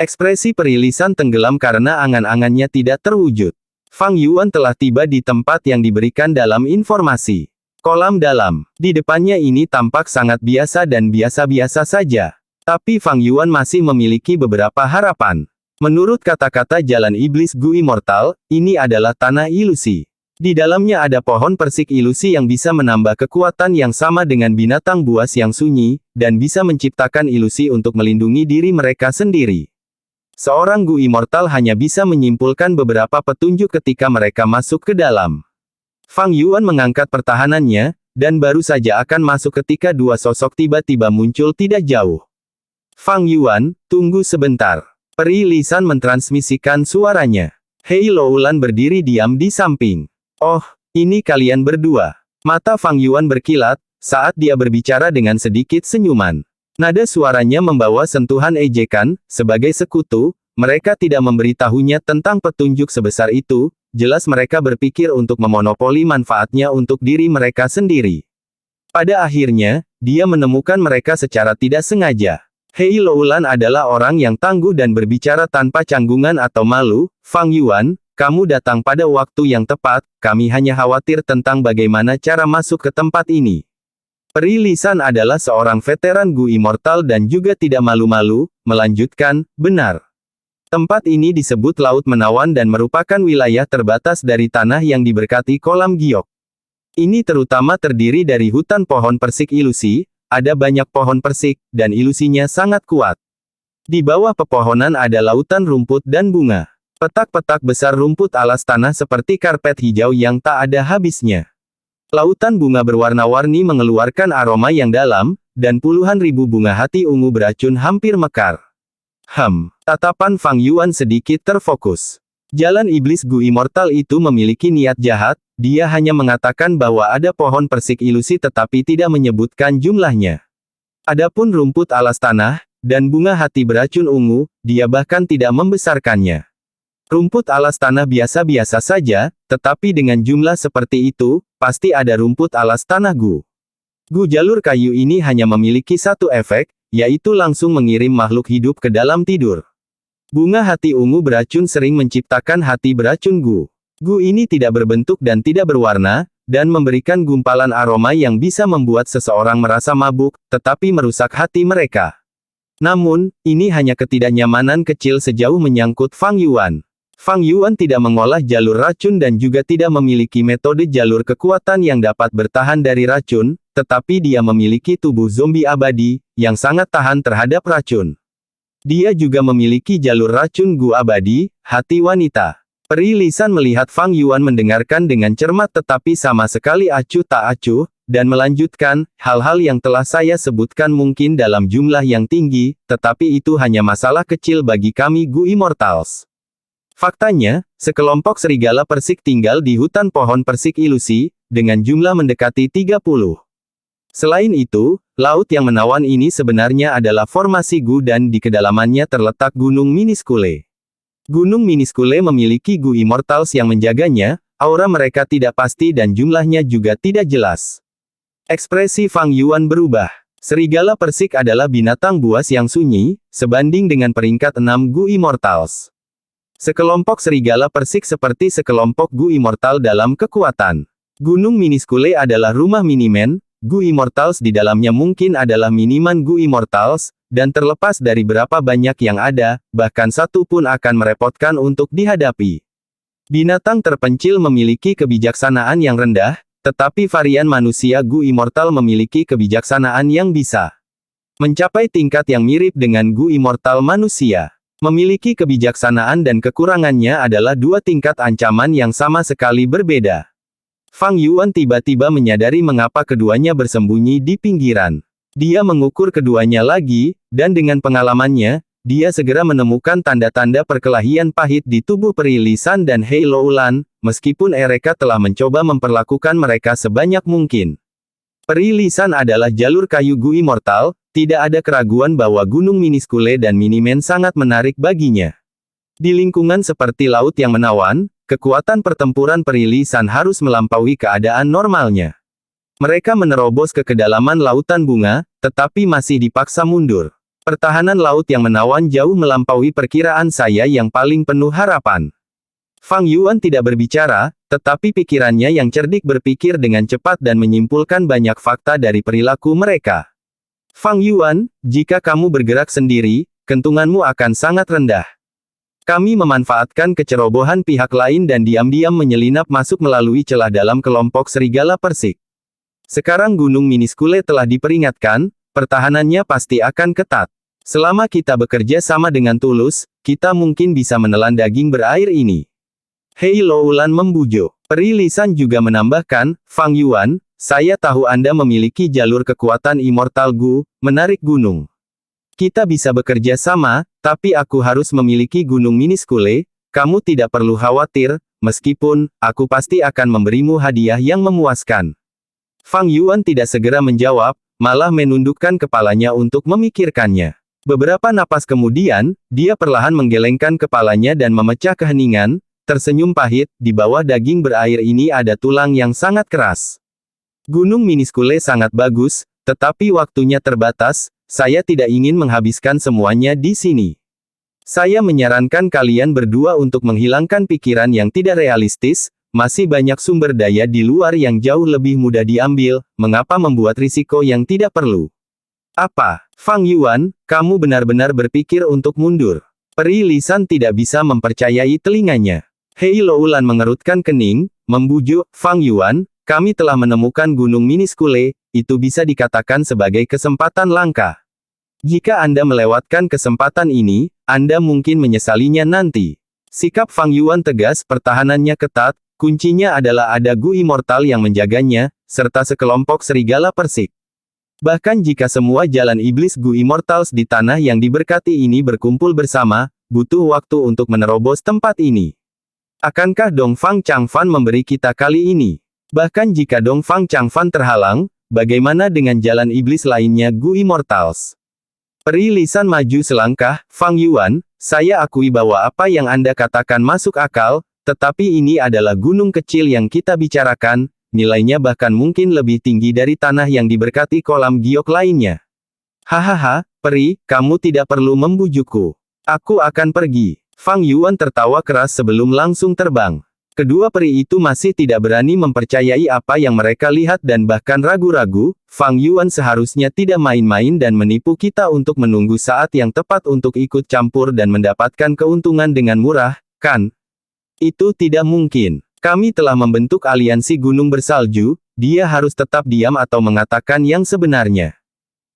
Ekspresi Peri Lisan tenggelam karena angan-angannya tidak terwujud. Fang Yuan telah tiba di tempat yang diberikan dalam informasi. Kolam dalam. Di depannya ini tampak sangat biasa dan biasa-biasa saja. Tapi Fang Yuan masih memiliki beberapa harapan. Menurut kata-kata Jalan Iblis Gu Immortal, ini adalah tanah ilusi. Di dalamnya ada pohon persik ilusi yang bisa menambah kekuatan yang sama dengan binatang buas yang sunyi, dan bisa menciptakan ilusi untuk melindungi diri mereka sendiri. Seorang Gu Immortal hanya bisa menyimpulkan beberapa petunjuk ketika mereka masuk ke dalam. Fang Yuan mengangkat pertahanannya, dan baru saja akan masuk ketika dua sosok tiba-tiba muncul tidak jauh. Fang Yuan, tunggu sebentar. Peri Lisan mentransmisikan suaranya. Hei Loulan berdiri diam di samping. Oh, ini kalian berdua. Mata Fang Yuan berkilat, saat dia berbicara dengan sedikit senyuman. Nada suaranya membawa sentuhan ejekan, sebagai sekutu, mereka tidak memberitahunya tentang petunjuk sebesar itu, jelas mereka berpikir untuk memonopoli manfaatnya untuk diri mereka sendiri. Pada akhirnya, dia menemukan mereka secara tidak sengaja. Hei Loulan adalah orang yang tangguh dan berbicara tanpa canggungan atau malu. Fang Yuan, kamu datang pada waktu yang tepat, kami hanya khawatir tentang bagaimana cara masuk ke tempat ini. Peri Lisan adalah seorang veteran Gu Immortal dan juga tidak malu-malu, melanjutkan, benar. Tempat ini disebut Laut Menawan dan merupakan wilayah terbatas dari tanah yang diberkati kolam giok. Ini terutama terdiri dari hutan pohon persik ilusi, ada banyak pohon persik, dan ilusinya sangat kuat. Di bawah pepohonan ada lautan rumput dan bunga. Petak-petak besar rumput alas tanah seperti karpet hijau yang tak ada habisnya. Lautan bunga berwarna-warni mengeluarkan aroma yang dalam, dan puluhan ribu bunga hati ungu beracun hampir mekar. Tatapan Fang Yuan sedikit terfokus. Jalan Iblis Gu Immortal itu memiliki niat jahat, dia hanya mengatakan bahwa ada pohon persik ilusi tetapi tidak menyebutkan jumlahnya. Adapun rumput alas tanah, dan bunga hati beracun ungu, dia bahkan tidak membesarkannya. Rumput alas tanah biasa-biasa saja, tetapi dengan jumlah seperti itu, pasti ada rumput alas tanah Gu. Gu jalur kayu ini hanya memiliki satu efek, yaitu langsung mengirim makhluk hidup ke dalam tidur. Bunga hati ungu beracun sering menciptakan hati beracun Gu. Gu ini tidak berbentuk dan tidak berwarna, dan memberikan gumpalan aroma yang bisa membuat seseorang merasa mabuk, tetapi merusak hati mereka. Namun, ini hanya ketidaknyamanan kecil sejauh menyangkut Fang Yuan. Fang Yuan tidak mengolah jalur racun dan juga tidak memiliki metode jalur kekuatan yang dapat bertahan dari racun, tetapi dia memiliki tubuh zombie abadi, yang sangat tahan terhadap racun. Dia juga memiliki jalur racun Gu abadi, hati wanita. Peri Lisan melihat Fang Yuan mendengarkan dengan cermat tetapi sama sekali acuh tak acuh, dan melanjutkan, hal-hal yang telah saya sebutkan mungkin dalam jumlah yang tinggi, tetapi itu hanya masalah kecil bagi kami Gu Immortals. Faktanya, sekelompok serigala persik tinggal di hutan pohon persik ilusi, dengan jumlah mendekati 30. Selain itu, laut yang menawan ini sebenarnya adalah formasi Gu dan di kedalamannya terletak Gunung Miniskule. Gunung Miniskule memiliki Gu Immortals yang menjaganya, aura mereka tidak pasti dan jumlahnya juga tidak jelas. Ekspresi Fang Yuan berubah. Serigala persik adalah binatang buas yang sunyi, sebanding dengan peringkat 6 Gu Immortals. Sekelompok serigala persik seperti sekelompok Gu Immortal dalam kekuatan. Gunung Miniskule adalah rumah Miniman, Gu Immortals di dalamnya mungkin adalah Miniman Gu Immortals, dan terlepas dari berapa banyak yang ada, bahkan satu pun akan merepotkan untuk dihadapi. Binatang terpencil memiliki kebijaksanaan yang rendah, tetapi varian manusia Gu Immortal memiliki kebijaksanaan yang bisa Mencapai tingkat yang mirip dengan Gu Immortal manusia. Memiliki kebijaksanaan dan kekurangannya adalah dua tingkat ancaman yang sama sekali berbeda. Fang Yuan tiba-tiba menyadari mengapa keduanya bersembunyi di pinggiran. Dia mengukur keduanya lagi, dan dengan pengalamannya, dia segera menemukan tanda-tanda perkelahian pahit di tubuh Peri Lisan dan Hei Loulan, meskipun mereka telah mencoba memperlakukan mereka sebanyak mungkin. Peri Lisan adalah jalur kayu Gu Immortal, tidak ada keraguan bahwa Gunung Miniskule dan Minimen sangat menarik baginya. Di lingkungan seperti laut yang menawan, kekuatan pertempuran Peri Lisan harus melampaui keadaan normalnya. Mereka menerobos ke kedalaman lautan bunga, tetapi masih dipaksa mundur. Pertahanan laut yang menawan jauh melampaui perkiraan saya yang paling penuh harapan. Fang Yuan tidak berbicara, tetapi pikirannya yang cerdik berpikir dengan cepat dan menyimpulkan banyak fakta dari perilaku mereka. Fang Yuan, jika kamu bergerak sendiri, kentunganmu akan sangat rendah. Kami memanfaatkan kecerobohan pihak lain dan diam-diam menyelinap masuk melalui celah dalam kelompok serigala Persik. Sekarang Gunung Miniskule telah diperingatkan, pertahanannya pasti akan ketat. Selama kita bekerja sama dengan tulus, kita mungkin bisa menelan daging berair ini. Hei Loulan membujuk. Peri Lisan juga menambahkan, Fang Yuan, saya tahu Anda memiliki jalur kekuatan Immortal Gu, menarik gunung. Kita bisa bekerja sama, tapi aku harus memiliki Gunung Miniskule, kamu tidak perlu khawatir, meskipun, aku pasti akan memberimu hadiah yang memuaskan. Fang Yuan tidak segera menjawab, malah menundukkan kepalanya untuk memikirkannya. Beberapa napas kemudian, dia perlahan menggelengkan kepalanya dan memecah keheningan, tersenyum pahit, di bawah daging berair ini ada tulang yang sangat keras. Gunung Miniskule sangat bagus, tetapi waktunya terbatas, saya tidak ingin menghabiskan semuanya di sini. Saya menyarankan kalian berdua untuk menghilangkan pikiran yang tidak realistis, masih banyak sumber daya di luar yang jauh lebih mudah diambil, mengapa membuat risiko yang tidak perlu? Apa, Fang Yuan, kamu benar-benar berpikir untuk mundur? Peri Lisan tidak bisa mempercayai telinganya. Hei Loulan mengerutkan kening, membujuk, Fang Yuan, kami telah menemukan Gunung Miniskule, itu bisa dikatakan sebagai kesempatan langka. Jika Anda melewatkan kesempatan ini, Anda mungkin menyesalinya nanti. Sikap Fang Yuan tegas, pertahanannya ketat, kuncinya adalah ada Gu Immortal yang menjaganya, serta sekelompok serigala Persik. Bahkan jika semua jalan iblis Gu Immortals di tanah yang diberkati ini berkumpul bersama, butuh waktu untuk menerobos tempat ini. Akankah Dongfang Changfan memberi kita kali ini? Bahkan jika Dongfang Changfan terhalang, bagaimana dengan jalan iblis lainnya Gu Immortals? Peri Lisan maju selangkah, Fang Yuan, saya akui bahwa apa yang Anda katakan masuk akal, tetapi ini adalah gunung kecil yang kita bicarakan, nilainya bahkan mungkin lebih tinggi dari tanah yang diberkati kolam giok lainnya. Hahaha, Peri, kamu tidak perlu membujukku. Aku akan pergi. Fang Yuan tertawa keras sebelum langsung terbang. Kedua peri itu masih tidak berani mempercayai apa yang mereka lihat dan bahkan ragu-ragu, Fang Yuan seharusnya tidak main-main dan menipu kita untuk menunggu saat yang tepat untuk ikut campur dan mendapatkan keuntungan dengan murah, kan? Itu tidak mungkin. Kami telah membentuk aliansi gunung bersalju, dia harus tetap diam atau mengatakan yang sebenarnya.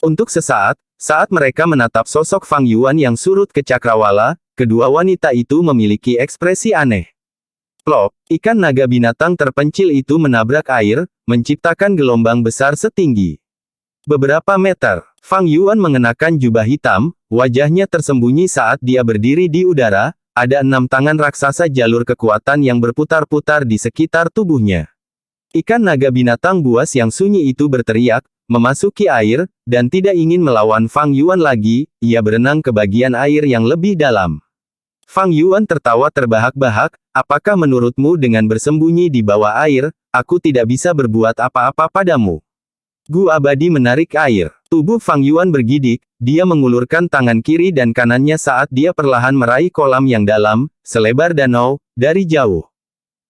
Untuk sesaat, saat mereka menatap sosok Fang Yuan yang surut ke cakrawala, kedua wanita itu memiliki ekspresi aneh. Plop, ikan naga binatang terpencil itu menabrak air, menciptakan gelombang besar setinggi beberapa meter. Fang Yuan mengenakan jubah hitam, wajahnya tersembunyi saat dia berdiri di udara, ada 6 tangan raksasa jalur kekuatan yang berputar-putar di sekitar tubuhnya. Ikan naga binatang buas yang sunyi itu berteriak, memasuki air, dan tidak ingin melawan Fang Yuan lagi, ia berenang ke bagian air yang lebih dalam. Fang Yuan tertawa terbahak-bahak, apakah menurutmu dengan bersembunyi di bawah air, aku tidak bisa berbuat apa-apa padamu? Gu abadi menarik air. Tubuh Fang Yuan bergidik, dia mengulurkan tangan kiri dan kanannya saat dia perlahan meraih kolam yang dalam, selebar danau, dari jauh.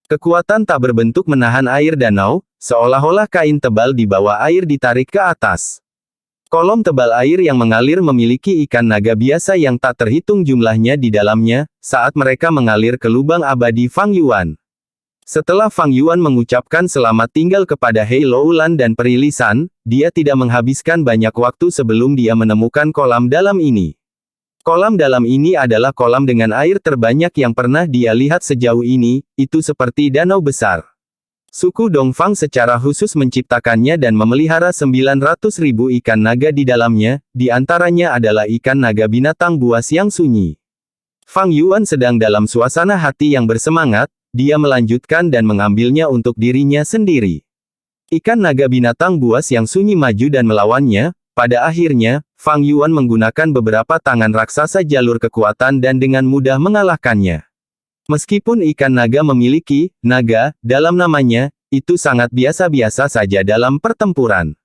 Kekuatan tak berbentuk menahan air danau, seolah-olah kain tebal di bawah air ditarik ke atas. Kolom tebal air yang mengalir memiliki ikan naga biasa yang tak terhitung jumlahnya di dalamnya, saat mereka mengalir ke lubang abadi Fang Yuan. Setelah Fang Yuan mengucapkan selamat tinggal kepada Hei Loulan dan Peri Lisan, dia tidak menghabiskan banyak waktu sebelum dia menemukan kolam dalam ini. Kolam dalam ini adalah kolam dengan air terbanyak yang pernah dia lihat sejauh ini, itu seperti danau besar. Suku Dongfang secara khusus menciptakannya dan memelihara 900.000 ikan naga di dalamnya, di antaranya adalah ikan naga binatang buas yang sunyi. Fang Yuan sedang dalam suasana hati yang bersemangat, dia melanjutkan dan mengambilnya untuk dirinya sendiri. Ikan naga binatang buas yang sunyi maju dan melawannya, pada akhirnya, Fang Yuan menggunakan beberapa tangan raksasa jalur kekuatan dan dengan mudah mengalahkannya. Meskipun ikan naga memiliki naga dalam namanya, itu sangat biasa-biasa saja dalam pertempuran.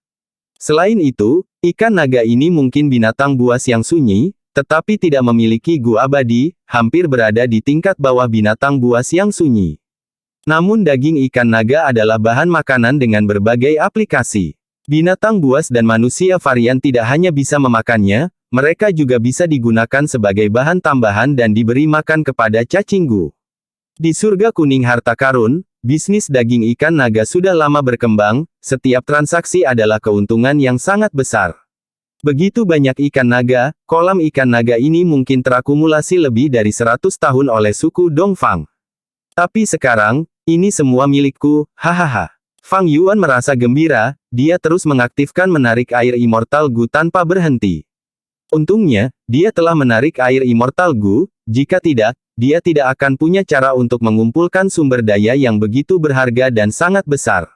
Selain itu, ikan naga ini mungkin binatang buas yang sunyi, tetapi tidak memiliki gu abadi, hampir berada di tingkat bawah binatang buas yang sunyi. Namun daging ikan naga adalah bahan makanan dengan berbagai aplikasi. Binatang buas dan manusia varian tidak hanya bisa memakannya, mereka juga bisa digunakan sebagai bahan tambahan dan diberi makan kepada cacing gu. Di surga kuning harta karun, bisnis daging ikan naga sudah lama berkembang, setiap transaksi adalah keuntungan yang sangat besar. Begitu banyak ikan naga, kolam ikan naga ini mungkin terakumulasi lebih dari 100 tahun oleh suku Dongfang. Tapi sekarang, ini semua milikku, hahaha. Fang Yuan merasa gembira, dia terus mengaktifkan menarik air immortal gu tanpa berhenti. Untungnya, dia telah menarik air immortal gu, jika tidak, dia tidak akan punya cara untuk mengumpulkan sumber daya yang begitu berharga dan sangat besar.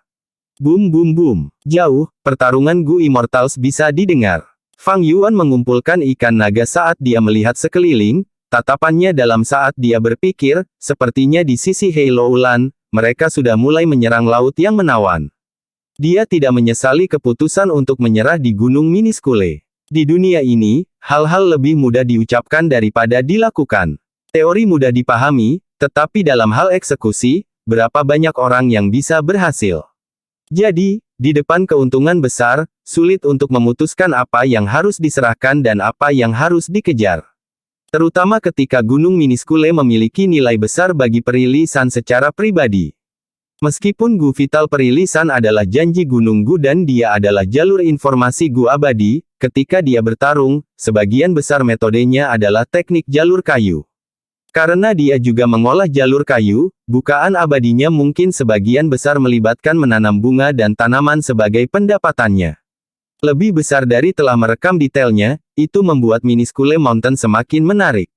Boom boom boom. Jauh, pertarungan gu immortals bisa didengar. Fang Yuan mengumpulkan ikan naga saat dia melihat sekeliling, tatapannya dalam saat dia berpikir, sepertinya di sisi Hei Loulan, mereka sudah mulai menyerang laut yang menawan. Dia tidak menyesali keputusan untuk menyerah di Gunung Miniskule. Di dunia ini, hal-hal lebih mudah diucapkan daripada dilakukan. Teori mudah dipahami, tetapi dalam hal eksekusi, berapa banyak orang yang bisa berhasil. Jadi, di depan keuntungan besar, sulit untuk memutuskan apa yang harus diserahkan dan apa yang harus dikejar. Terutama ketika Gunung Miniskule memiliki nilai besar bagi Peri Lisan secara pribadi. Meskipun Gu Vital Peri Lisan adalah janji Gunung Gu dan dia adalah jalur informasi Gu abadi, ketika dia bertarung, sebagian besar metodenya adalah teknik jalur kayu. Karena dia juga mengolah jalur kayu, bukaan abadinya mungkin sebagian besar melibatkan menanam bunga dan tanaman sebagai pendapatannya. Lebih besar dari telah merekam detailnya, itu membuat Miniskule Mountain semakin menarik.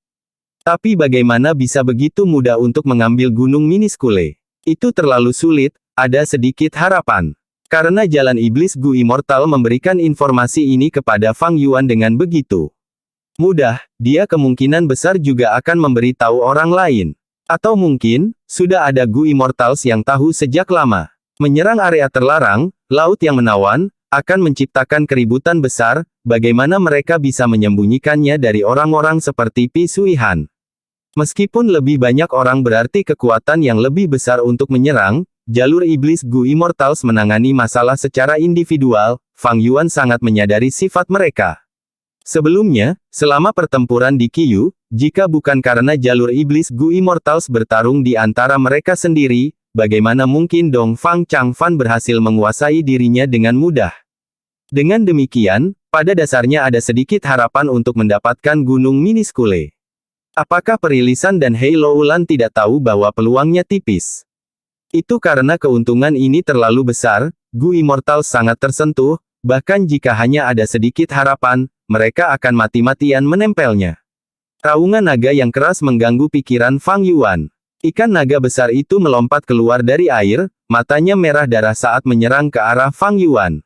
Tapi bagaimana bisa begitu mudah untuk mengambil Gunung Miniskule? Itu terlalu sulit, ada sedikit harapan. Karena jalan iblis Gu Immortal memberikan informasi ini kepada Fang Yuan dengan begitu mudah, dia kemungkinan besar juga akan memberitahu orang lain. Atau mungkin, sudah ada Gu Immortals yang tahu sejak lama. Menyerang area terlarang, laut yang menawan, akan menciptakan keributan besar, bagaimana mereka bisa menyembunyikannya dari orang-orang seperti Pi Suihan. Meskipun lebih banyak orang berarti kekuatan yang lebih besar untuk menyerang, jalur iblis Gu Immortals menangani masalah secara individual, Fang Yuan sangat menyadari sifat mereka. Sebelumnya, selama pertempuran di Qiyu, jika bukan karena jalur iblis Gu Immortals bertarung di antara mereka sendiri, bagaimana mungkin Dongfang Changfan berhasil menguasai dirinya dengan mudah? Dengan demikian, pada dasarnya ada sedikit harapan untuk mendapatkan Gunung Miniskule. Apakah Peri Lisan dan Hei Loulan tidak tahu bahwa peluangnya tipis? Itu karena keuntungan ini terlalu besar, Gu Immortals sangat tersentuh, bahkan jika hanya ada sedikit harapan, mereka akan mati-matian menempelnya. Raungan naga yang keras mengganggu pikiran Fang Yuan. Ikan naga besar itu melompat keluar dari air, matanya merah darah saat menyerang ke arah Fang Yuan.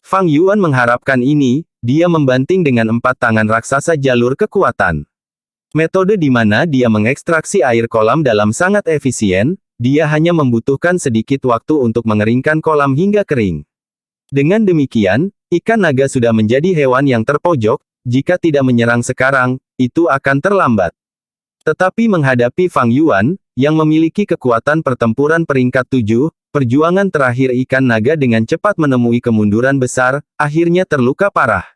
Fang Yuan mengharapkan ini, dia membanting dengan 4 tangan raksasa jalur kekuatan. Metode di mana dia mengekstraksi air kolam dalam sangat efisien, dia hanya membutuhkan sedikit waktu untuk mengeringkan kolam hingga kering. Dengan demikian, ikan naga sudah menjadi hewan yang terpojok, jika tidak menyerang sekarang, itu akan terlambat. Tetapi menghadapi Fang Yuan, yang memiliki kekuatan pertempuran peringkat 7, perjuangan terakhir ikan naga dengan cepat menemui kemunduran besar, akhirnya terluka parah.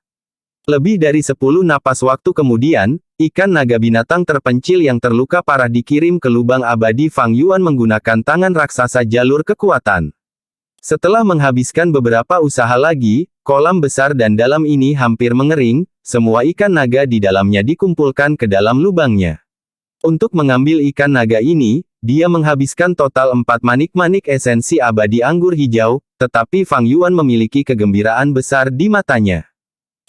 Lebih dari 10 napas waktu kemudian, ikan naga binatang terpencil yang terluka parah dikirim ke lubang abadi Fang Yuan menggunakan tangan raksasa jalur kekuatan. Setelah menghabiskan beberapa usaha lagi, kolam besar dan dalam ini hampir mengering, semua ikan naga di dalamnya dikumpulkan ke dalam lubangnya. Untuk mengambil ikan naga ini, dia menghabiskan total 4 manik-manik esensi abadi anggur hijau, tetapi Fang Yuan memiliki kegembiraan besar di matanya.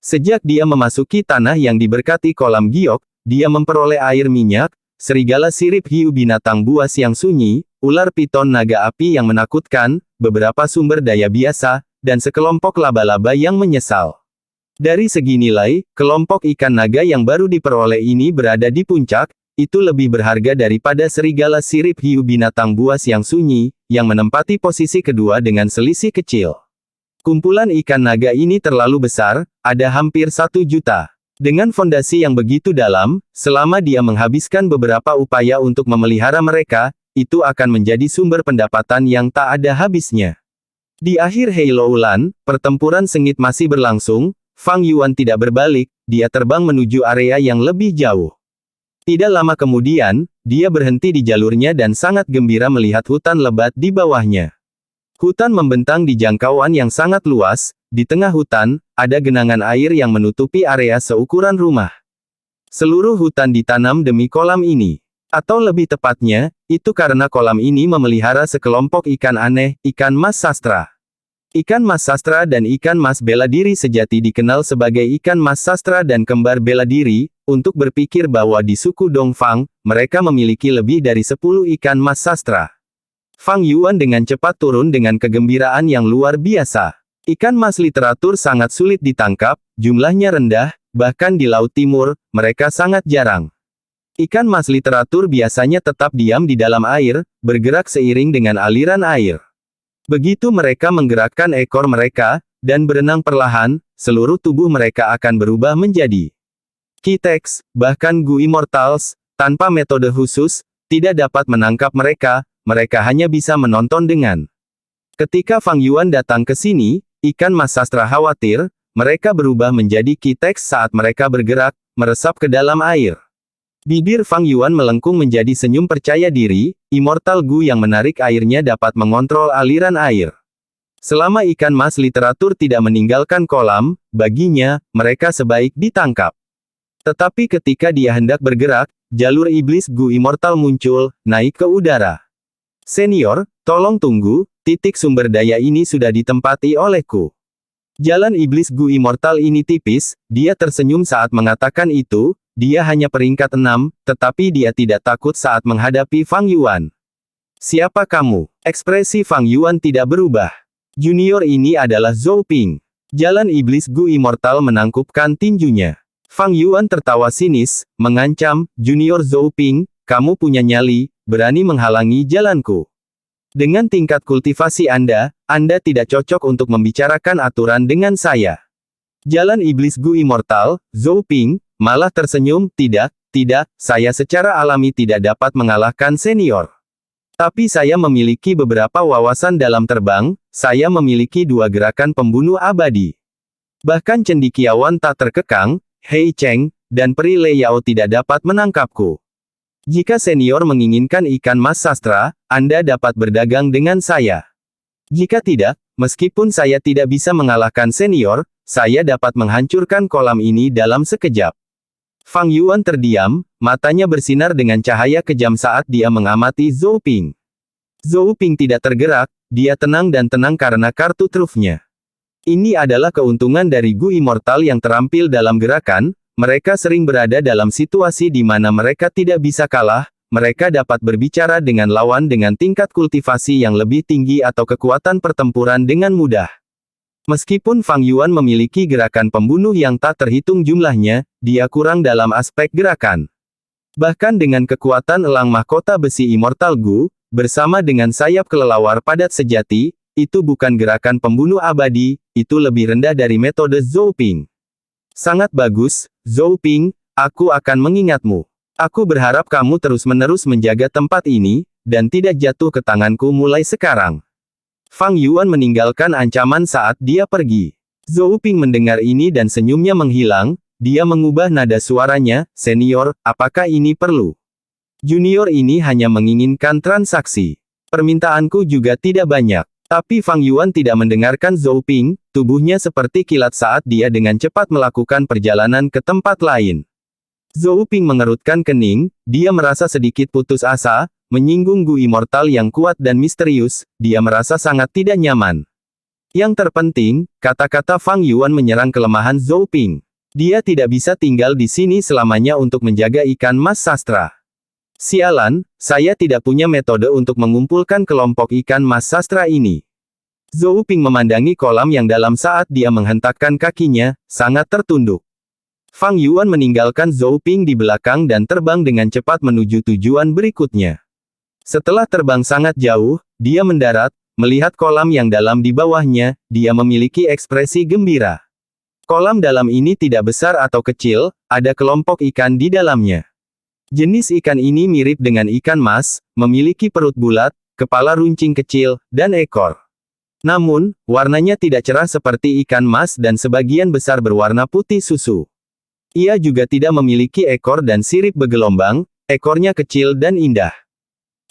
Sejak dia memasuki tanah yang diberkati kolam giok, dia memperoleh air minyak, serigala sirip hiu binatang buas yang sunyi, ular piton naga api yang menakutkan, beberapa sumber daya biasa, dan sekelompok laba-laba yang menyesal. Dari segi nilai, kelompok ikan naga yang baru diperoleh ini berada di puncak, itu lebih berharga daripada serigala sirip hiu binatang buas yang sunyi, yang menempati posisi kedua dengan selisih kecil. Kumpulan ikan naga ini terlalu besar, ada hampir 1 juta. Dengan fondasi yang begitu dalam, selama dia menghabiskan beberapa upaya untuk memelihara mereka, itu akan menjadi sumber pendapatan yang tak ada habisnya. Di akhir Heilou-lan, pertempuran sengit masih berlangsung, Fang Yuan tidak berbalik, dia terbang menuju area yang lebih jauh. Tidak lama kemudian, dia berhenti di jalurnya dan sangat gembira melihat hutan lebat di bawahnya. Hutan membentang di jangkauan yang sangat luas, di tengah hutan, ada genangan air yang menutupi area seukuran rumah. Seluruh hutan ditanam demi kolam ini. Atau lebih tepatnya, itu karena kolam ini memelihara sekelompok ikan aneh, ikan mas sastra. Ikan mas sastra dan ikan mas bela diri sejati dikenal sebagai ikan mas sastra dan kembar bela diri, untuk berpikir bahwa di suku Dongfang, mereka memiliki lebih dari 10 ikan mas sastra. Fang Yuan dengan cepat turun dengan kegembiraan yang luar biasa. Ikan mas literatur sangat sulit ditangkap, jumlahnya rendah, bahkan di Laut Timur, mereka sangat jarang. Ikan mas literatur biasanya tetap diam di dalam air, bergerak seiring dengan aliran air. Begitu mereka menggerakkan ekor mereka, dan berenang perlahan, seluruh tubuh mereka akan berubah menjadi Kitex, bahkan Gu Immortals, tanpa metode khusus, tidak dapat menangkap mereka. Mereka hanya bisa menonton dengan. Ketika Fang Yuan datang ke sini, ikan mas sastra khawatir, mereka berubah menjadi Kitex saat mereka bergerak, meresap ke dalam air. Bibir Fang Yuan melengkung menjadi senyum percaya diri, Immortal Gu yang menarik airnya dapat mengontrol aliran air. Selama ikan mas literatur tidak meninggalkan kolam, baginya, mereka sebaik ditangkap. Tetapi ketika dia hendak bergerak, jalur iblis Gu Immortal muncul, naik ke udara. Senior, tolong tunggu, titik sumber daya ini sudah ditempati olehku. Jalan iblis Gu Immortal ini tipis, dia tersenyum saat mengatakan itu, dia hanya peringkat 6, tetapi dia tidak takut saat menghadapi Fang Yuan. Siapa kamu? Ekspresi Fang Yuan tidak berubah. Junior ini adalah Zhou Ping. Jalan iblis Gu Immortal menangkupkan tinjunya. Fang Yuan tertawa sinis, mengancam, Junior Zhou Ping, kamu punya nyali, berani menghalangi jalanku. Dengan tingkat kultivasi Anda tidak cocok untuk membicarakan aturan dengan saya. Jalan iblis Gu Immortal, Zhou Ping, malah tersenyum, tidak, saya secara alami tidak dapat mengalahkan senior. Tapi saya memiliki beberapa wawasan dalam terbang, saya memiliki 2 gerakan pembunuh abadi. Bahkan cendekiawan tak terkekang, Hei Cheng, dan Peri Le Yao tidak dapat menangkapku. Jika senior menginginkan ikan mas sastra, Anda dapat berdagang dengan saya. Jika tidak, meskipun saya tidak bisa mengalahkan senior, saya dapat menghancurkan kolam ini dalam sekejap. Fang Yuan terdiam, matanya bersinar dengan cahaya kejam saat dia mengamati Zhou Ping. Zhou Ping tidak tergerak, dia tenang dan tenang karena kartu trufnya. Ini adalah keuntungan dari Gu Immortal yang terampil dalam gerakan. Mereka sering berada dalam situasi di mana mereka tidak bisa kalah, mereka dapat berbicara dengan lawan dengan tingkat kultivasi yang lebih tinggi atau kekuatan pertempuran dengan mudah. Meskipun Fang Yuan memiliki gerakan pembunuh yang tak terhitung jumlahnya, dia kurang dalam aspek gerakan. Bahkan dengan kekuatan elang mahkota besi Immortal Gu, bersama dengan sayap kelelawar padat sejati, itu bukan gerakan pembunuh abadi, itu lebih rendah dari metode Zhou Ping. Sangat bagus, Zhou Ping, aku akan mengingatmu. Aku berharap kamu terus-menerus menjaga tempat ini, dan tidak jatuh ke tanganku mulai sekarang. Fang Yuan meninggalkan ancaman saat dia pergi. Zhou Ping mendengar ini dan senyumnya menghilang, dia mengubah nada suaranya, "Senior, apakah ini perlu? Junior ini hanya menginginkan transaksi. Permintaanku juga tidak banyak." Tapi Fang Yuan tidak mendengarkan Zhou Ping, tubuhnya seperti kilat saat dia dengan cepat melakukan perjalanan ke tempat lain. Zhou Ping mengerutkan kening, dia merasa sedikit putus asa, menyinggung Gu Immortal yang kuat dan misterius, dia merasa sangat tidak nyaman. Yang terpenting, kata-kata Fang Yuan menyerang kelemahan Zhou Ping. Dia tidak bisa tinggal di sini selamanya untuk menjaga ikan mas sastra. Sialan, saya tidak punya metode untuk mengumpulkan kelompok ikan mas sastra ini. Zhou Ping memandangi kolam yang dalam saat dia menghentakkan kakinya, sangat tertunduk. Fang Yuan meninggalkan Zhou Ping di belakang dan terbang dengan cepat menuju tujuan berikutnya. Setelah terbang sangat jauh, dia mendarat, melihat kolam yang dalam di bawahnya, dia memiliki ekspresi gembira. Kolam dalam ini tidak besar atau kecil, ada kelompok ikan di dalamnya. Jenis ikan ini mirip dengan ikan mas, memiliki perut bulat, kepala runcing kecil, dan ekor. Namun, warnanya tidak cerah seperti ikan mas dan sebagian besar berwarna putih susu. Ia juga tidak memiliki ekor dan sirip bergelombang, ekornya kecil dan indah.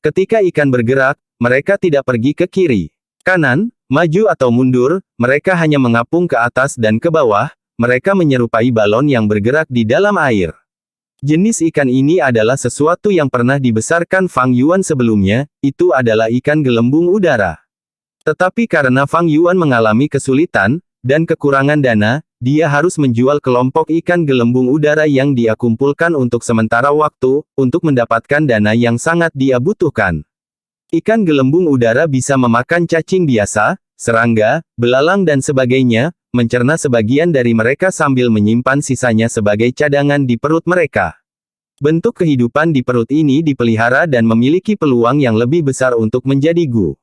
Ketika ikan bergerak, mereka tidak pergi ke kiri, kanan, maju atau mundur, mereka hanya mengapung ke atas dan ke bawah, mereka menyerupai balon yang bergerak di dalam air. Jenis ikan ini adalah sesuatu yang pernah dibesarkan Fang Yuan sebelumnya, itu adalah ikan gelembung udara. Tetapi karena Fang Yuan mengalami kesulitan, dan kekurangan dana, dia harus menjual kelompok ikan gelembung udara yang dia kumpulkan untuk sementara waktu, untuk mendapatkan dana yang sangat dia butuhkan. Ikan gelembung udara bisa memakan cacing biasa, serangga, belalang dan sebagainya, mencerna sebagian dari mereka sambil menyimpan sisanya sebagai cadangan di perut mereka. Bentuk kehidupan di perut ini dipelihara dan memiliki peluang yang lebih besar untuk menjadi gu.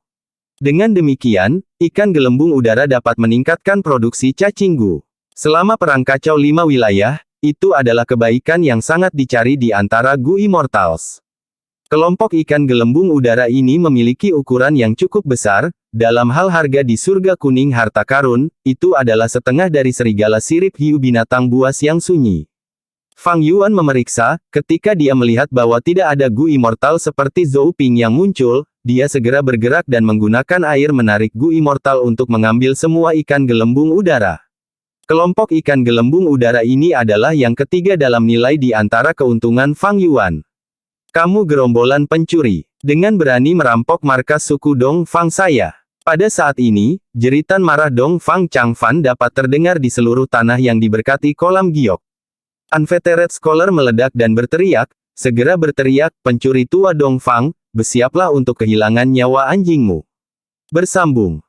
Dengan demikian, ikan gelembung udara dapat meningkatkan produksi cacing gu. Selama perang kacau 5 wilayah, itu adalah kebaikan yang sangat dicari di antara Gu Immortals. Kelompok ikan gelembung udara ini memiliki ukuran yang cukup besar, dalam hal harga di surga kuning harta karun, itu adalah setengah dari serigala sirip hiu binatang buas yang sunyi. Fang Yuan memeriksa, ketika dia melihat bahwa tidak ada Gu Immortal seperti Zhou Ping yang muncul, dia segera bergerak dan menggunakan air menarik Gu Immortal untuk mengambil semua ikan gelembung udara. Kelompok ikan gelembung udara ini adalah yang ketiga dalam nilai di antara keuntungan Fang Yuan. Kamu gerombolan pencuri, dengan berani merampok markas suku Dong Fang saya. Pada saat ini, jeritan marah Dong Fang Changfan dapat terdengar di seluruh tanah yang diberkati kolam giok. Unvetered Scholar meledak dan berteriak, segera berteriak, pencuri tua Dong Fang, bersiaplah untuk kehilangan nyawa anjingmu. Bersambung.